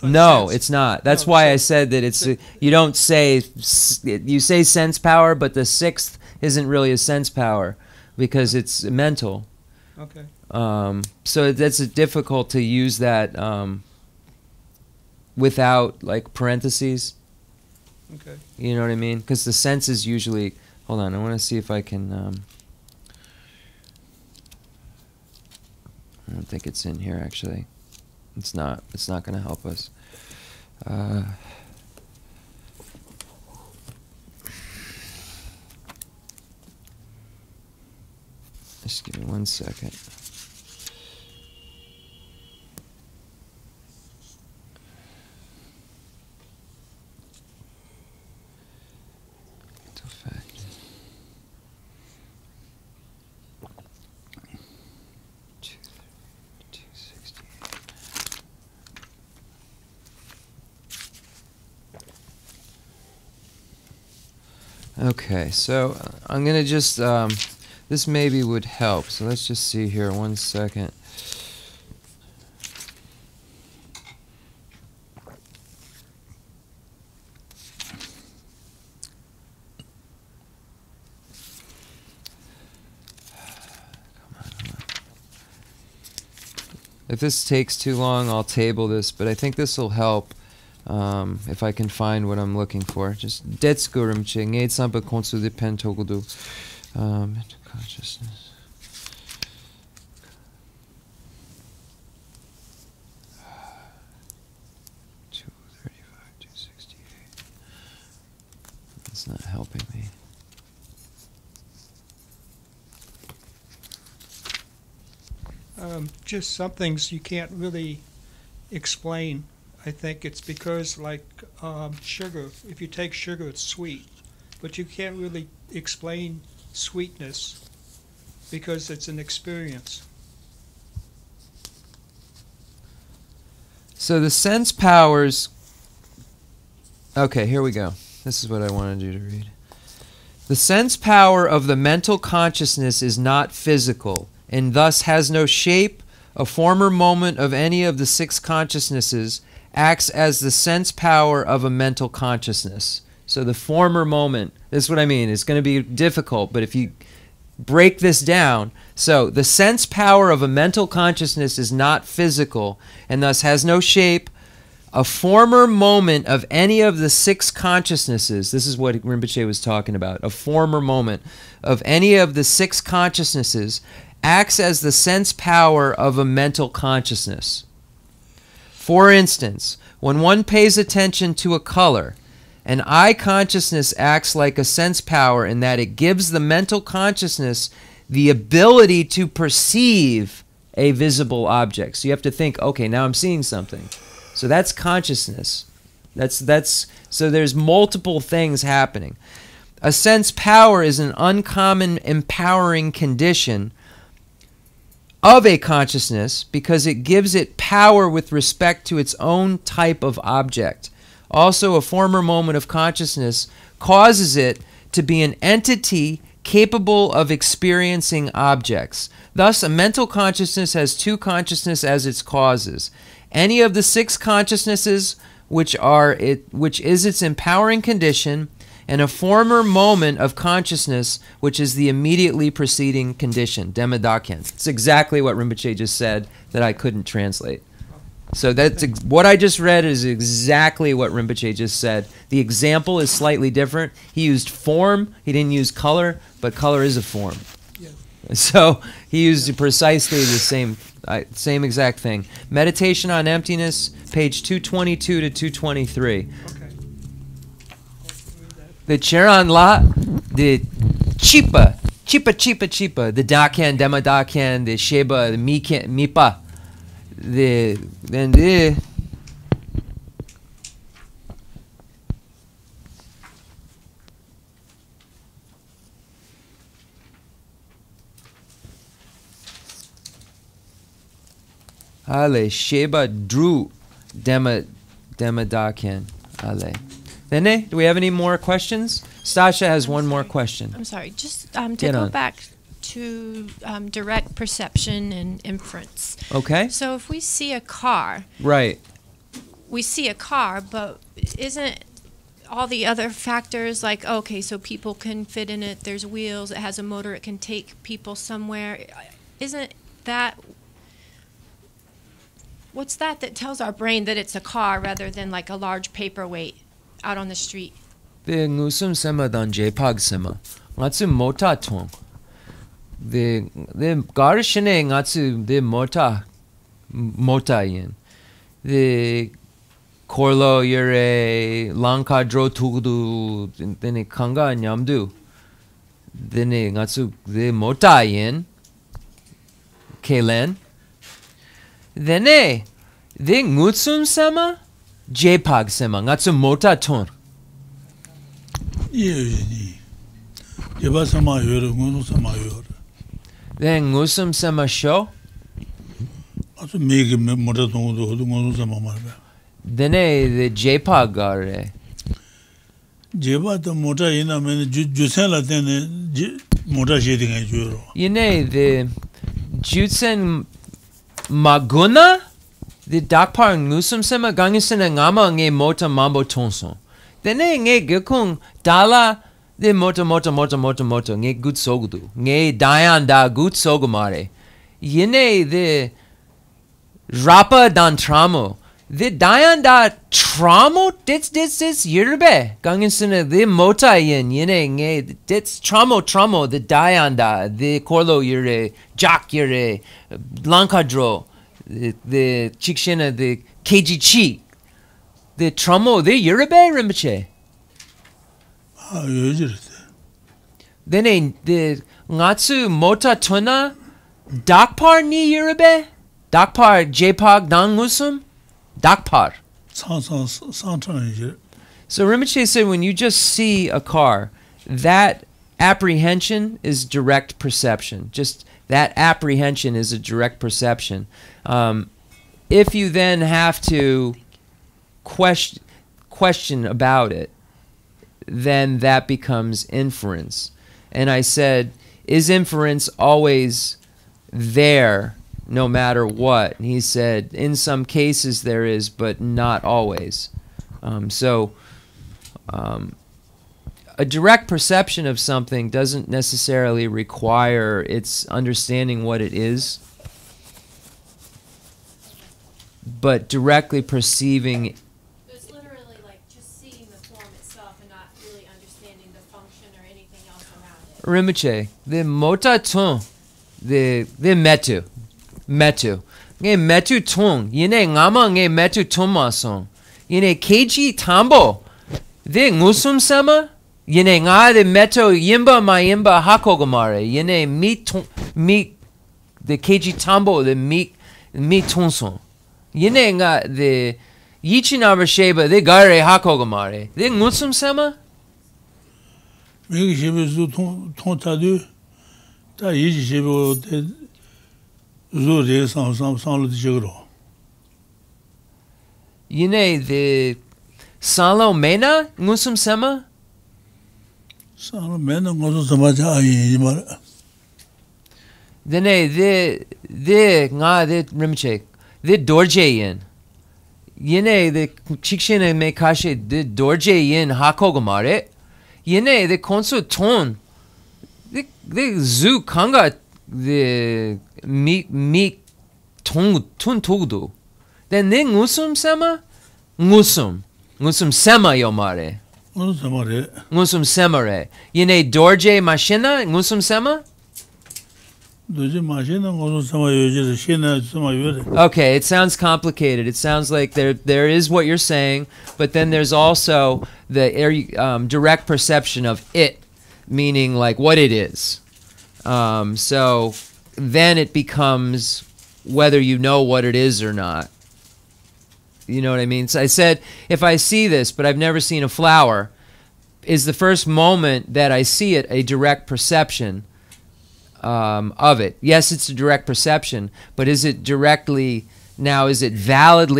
No, sense? It's not. That's why I said that it's... you don't say... You say sense power, but the sixth isn't really a sense power, because it's mental. Okay. So that's difficult to use that without like parentheses. Okay. You know what I mean? Because the sense is usually. Hold on, I want to see if I can. I don't think it's in here actually. It's not. It's not going to help us. Just give me 1 second. Okay, so I'm going to just... this maybe would help, so let's just see here, 1 second. If this takes too long, I'll table this, but I think this will help if I can find what I'm looking for. Just Detsuko Rinpoche, Ngei Tsampa Khonsur Pen Togodu. Consciousness. It's not helping me. Just some things you can't really explain. I think it's because, like sugar, if you take sugar, it's sweet. But you can't really explain sweetness because it's an experience. So the sense powers... Okay, here we go. This is what I wanted you to read. The sense power of the mental consciousness is not physical, and thus has no shape. A former moment of any of the six consciousnesses acts as the sense power of a mental consciousness. So the former moment, this is what I mean. It's going to be difficult, but if you break this down, so the sense power of a mental consciousness is not physical, and thus has no shape. A former moment of any of the six consciousnesses, this is what Rinpoche was talking about, a former moment of any of the six consciousnesses acts as the sense power of a mental consciousness. For instance, when one pays attention to a color, an eye consciousness acts like a sense power in that it gives the mental consciousness the ability to perceive a visible object. So you have to think, okay, now I'm seeing something. So that's consciousness. So there's multiple things happening. A sense power is an uncommon empowering condition of a consciousness because it gives it power with respect to its own type of object. Also, a former moment of consciousness causes it to be an entity capable of experiencing objects. Thus, a mental consciousness has two consciousness as its causes. Any of the six consciousnesses which is its empowering condition, and a former moment of consciousness which is the immediately preceding condition, Dhammadakyan. It's exactly what Rinpoche just said that I couldn't translate. So that's what I just read is exactly what Rinpoche just said. The example is slightly different. He used form, he didn't use color, but color is a form. Yeah. So he used precisely the same exact thing. Meditation on Emptiness, page 222 to 223. Okay. The Cheran La, the Chipa, the Dakan, Dhammadakyan, the Sheba, the Mipa, then the Ale Sheba Drew Dhammadakyan Ale. Then do we have any more questions? Stasha has one more question. I'm sorry, just to go back to direct perception and inference. Okay. So if we see a car, right? We see a car, but isn't all the other factors like, okay, so people can fit in it, there's wheels, it has a motor, it can take people somewhere. Isn't that, what's that tells our brain that it's a car rather than like a large paperweight out on the street? The ngusum sema dan jpag sema. Ngatsu mota tong. The garishine ngatsu the mota yin. The korlo yere lanka dro tugudu dene kanga nyamdu. Dene ngatsu the mota yin. Kelen. Dene the ngutsum sema jpag sema ngatsu mota ton. Jeba sama yore, ngusum sama yore. Then ngusum sama show. Also make mota tongu do ngusum sama marbe. Then the jpag gare. Jeba to mota ina mene jusen la tene mota sheding ay juro. Yine the jutsen maguna the dakpar ngusum sama gangisena ngama nge mota mambo tonson. Then nge gekung dala the mota nge gut sogudu. Nge dayan da gut sogumare. Yine the rapa dan tramo. The dayan da tramo dits yerbe. Gangisena the mota yin yine nge dits tramo the dayan da the korlo yere jak yere lankadro the chikshena the kg chi. The tramo, the Yerebe Rinpoche. Ah, yojirte. Then the Ngatsu Mota Tuna Dakpar ni Yerebe? Dakpar Jpag Dangusum? Dakpar. So Rinpoche said when you just see a car, that apprehension is direct perception. Just that apprehension is a direct perception. If you then have to question about it, then that becomes inference. And I said, is inference always there no matter what? And he said, in some cases there is, but not always. A direct perception of something doesn't necessarily require its understanding what it is, but directly perceiving. It's literally like just seeing the form itself and not really understanding the function or anything else around it. Rinpoche, the mota tun, the metu, nge metu tun, yine ngama nge metu tun masong, yine keiji tambo, the ngusum sama, yine nga the meto yimba ma yimba hakogamare, yine mi the keiji tambo, the mi tunson. Yine nga the yichinama sheba the gare hakogamare. The ngusum sama? Megi shebe zu ton tadu ta yichi shebe zu re sam lo dijero. Yine the salo mena ngusum sama? Salo mena ngusum sama ja yimara. Dene the nga the Rinpoche. The dorje yin. Yine the chikshine me kashe the dorje yin hakogamare. Yine the konsu ton. The zu kanga the mi tun tugdu. Then the ngusum sama? Ngusum sema yomare. Ngusum semare. Yine dorje mashina ngusum sema? Okay, it sounds complicated. It sounds like there is what you're saying, but then there's also the direct perception of it, meaning like what it is. So then it becomes whether you know what it is or not. You know what I mean? So I said, if I see this, but I've never seen a flower, is the first moment that I see it a direct perception of it? Yes, it's a direct perception, but is it validly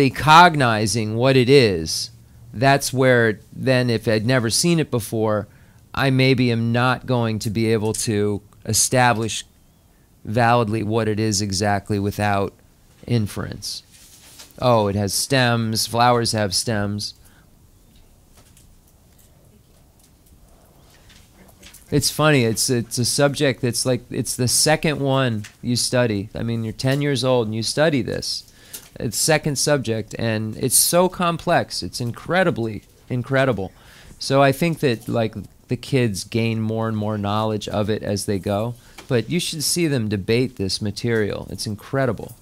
cognizing what it is? That's where then, if I'd never seen it before, I maybe am not going to be able to establish validly what it is exactly without inference. Oh, it has stems, flowers have stems. It's funny, it's a subject that's like, it's the second one you study. I mean, you're 10 years old and you study this. It's second subject, and it's so complex. It's incredibly incredible. So I think that like the kids gain more and more knowledge of it as they go. But you should see them debate this material. It's incredible.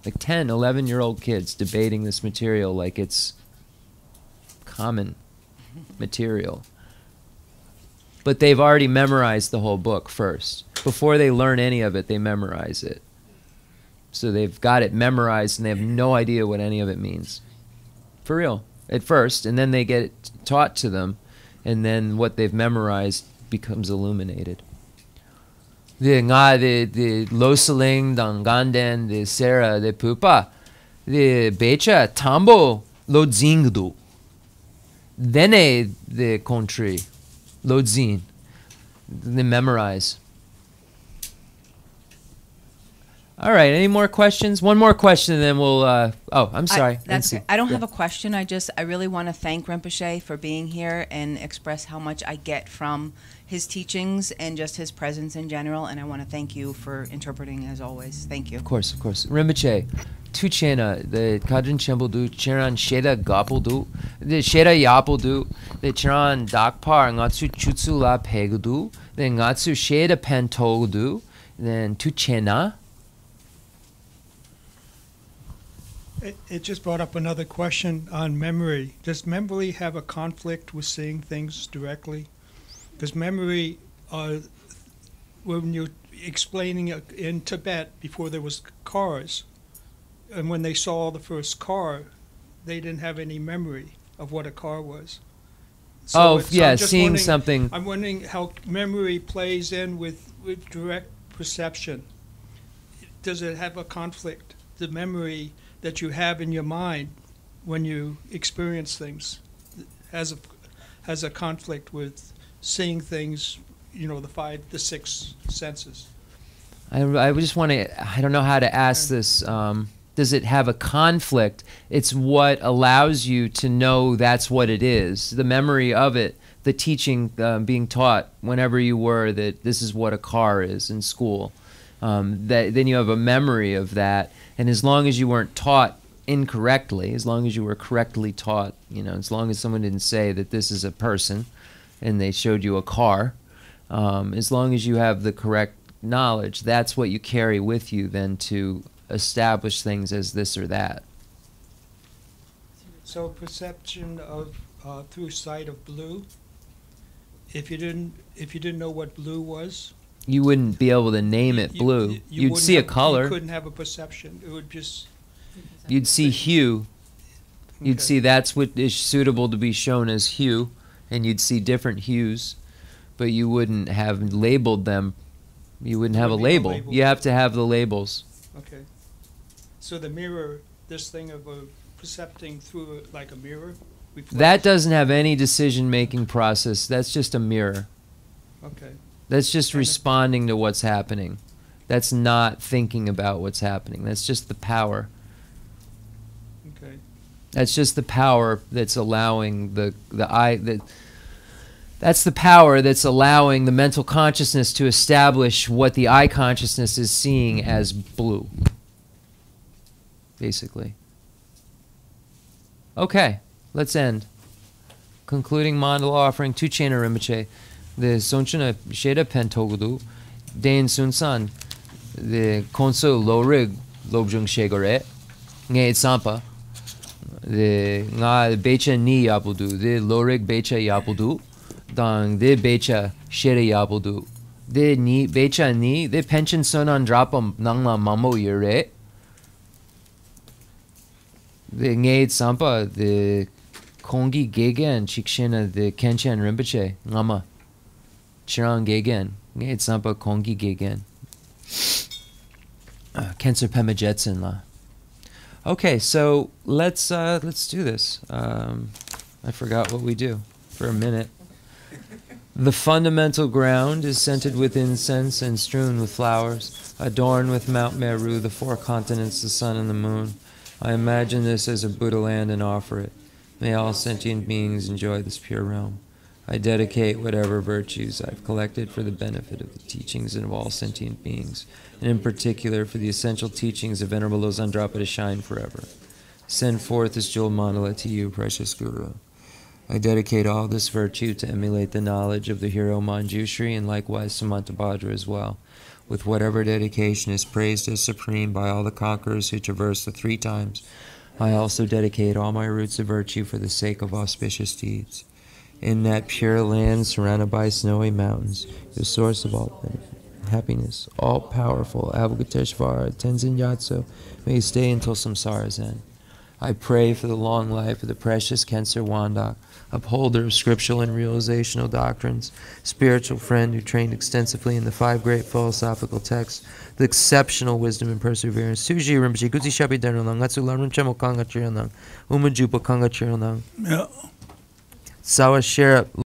Like 10, 11-year-old kids debating this material like it's common material. But they've already memorized the whole book first. Before they learn any of it, they memorize it. So they've got it memorized and they have no idea what any of it means. For real, at first. And then they get it taught to them, and then what they've memorized becomes illuminated. The losaling, danganden, the sera, the pupa, the becha, tambo, lodzingdu. Dene the country. Lodzin. They memorize. All right, any more questions? One more question and then we'll, oh, I'm sorry. I don't have a question. I really want to thank Rinpoche for being here and express how much I get from his teachings and just his presence in general. And I want to thank you for interpreting as always. Thank you. Of course, of course. Rinpoche, tu chena, the kadrin chembel du, cheran sheda gapel du, the sheda yapel du, the cheran dakpar, ngatsu chutsu la pegu du, then ngatsu sheda pentol du, then tu chena. It just brought up another question on memory. Does memory have a conflict with seeing things directly? Because memory, when you're explaining it in Tibet before there was cars, and when they saw the first car, they didn't have any memory of what a car was. Oh, So yeah, I'm just seeing wondering- something. I'm wondering how memory plays in with direct perception. Does it have a conflict? The memory that you have in your mind when you experience things has a conflict with seeing things, you know, the six senses. I just want to, I don't know how to ask this. Does it have a conflict? It's what allows you to know that's what it is. The memory of it, the teaching being taught whenever you were that this is what a car is in school. Then you have a memory of that. And as long as you weren't taught incorrectly, as long as you were correctly taught, you know, as long as someone didn't say that this is a person and they showed you a car, as long as you have the correct knowledge, that's what you carry with you then to establish things as this or that. So perception of through sight of blue. If you didn't know what blue was, You wouldn't be able to name it blue. You'd wouldn't see a have- color. You couldn't have a perception. It would just. You'd see hue. You'd Okay. see that's what is suitable to be shown as hue, and you'd see different hues, but you wouldn't have labeled them. You wouldn't have a Wouldn't be no label. label. You have to have the labels. Okay. So the mirror, this thing of percepting through like a mirror. reflects- That doesn't have any decision-making process. That's just a mirror. Okay. That's just And it- responding to what's happening. That's not thinking about what's happening. That's just the power. Okay. That's just the power that's allowing that's the power that's allowing the mental consciousness to establish what the eye consciousness is seeing as blue. Basically. Okay, let's end. Concluding mandala offering to Chenrezig Rinpoche, the Sonchana Sheda Pentogudu, Dain Sunsan, the Khensur Lobsang Tenzin, Ngay Sampa, the Nga Becha Ni Yabudu, the Lorig Becha Yabudu, Dang the Becha Sheda Yabudu, the Ni Becha Ni, the Pension Sonan Drapam Nangla Mamo Yure, the Ngay Sampa, the Kongi Gegen, Chikshena, the Kenshin Rinpoche, Lama, Chirang Gegen, Ngay Sampa Kongi Gegen, Khensur Pema Jetson La. Okay, so let's do this. I forgot what we do for a minute. The fundamental ground is scented with incense and strewn with flowers, adorned with Mount Meru, the four continents, the sun and the moon. I imagine this as a Buddha land and offer it. May all sentient beings enjoy this pure realm. I dedicate whatever virtues I've collected for the benefit of the teachings of all sentient beings, and in particular for the essential teachings of Venerable Losang Drapa to shine forever. Send forth this jewel mandala to you, precious Guru. I dedicate all this virtue to emulate the knowledge of the hero Manjushri and likewise Samantabhadra as well, with whatever dedication is praised as supreme by all the conquerors who traverse the 3 times. I also dedicate all my roots of virtue for the sake of auspicious deeds. In that pure land surrounded by snowy mountains, the source of all benefit, happiness, all-powerful Avalokiteshvara Tenzin Yatso, may stay until samsara's end. I pray for the long life of the precious Khensur Wandak, upholder of scriptural and realizational doctrines, spiritual friend who trained extensively in the 5 great philosophical texts, the exceptional wisdom and perseverance. Suji Rinpoche, Guzi Shabi Dernang, Atsu Lamrim Chemo Kanga Chiranang, Umajupa Kanga Chiranang. Yeah. Sawa Sherap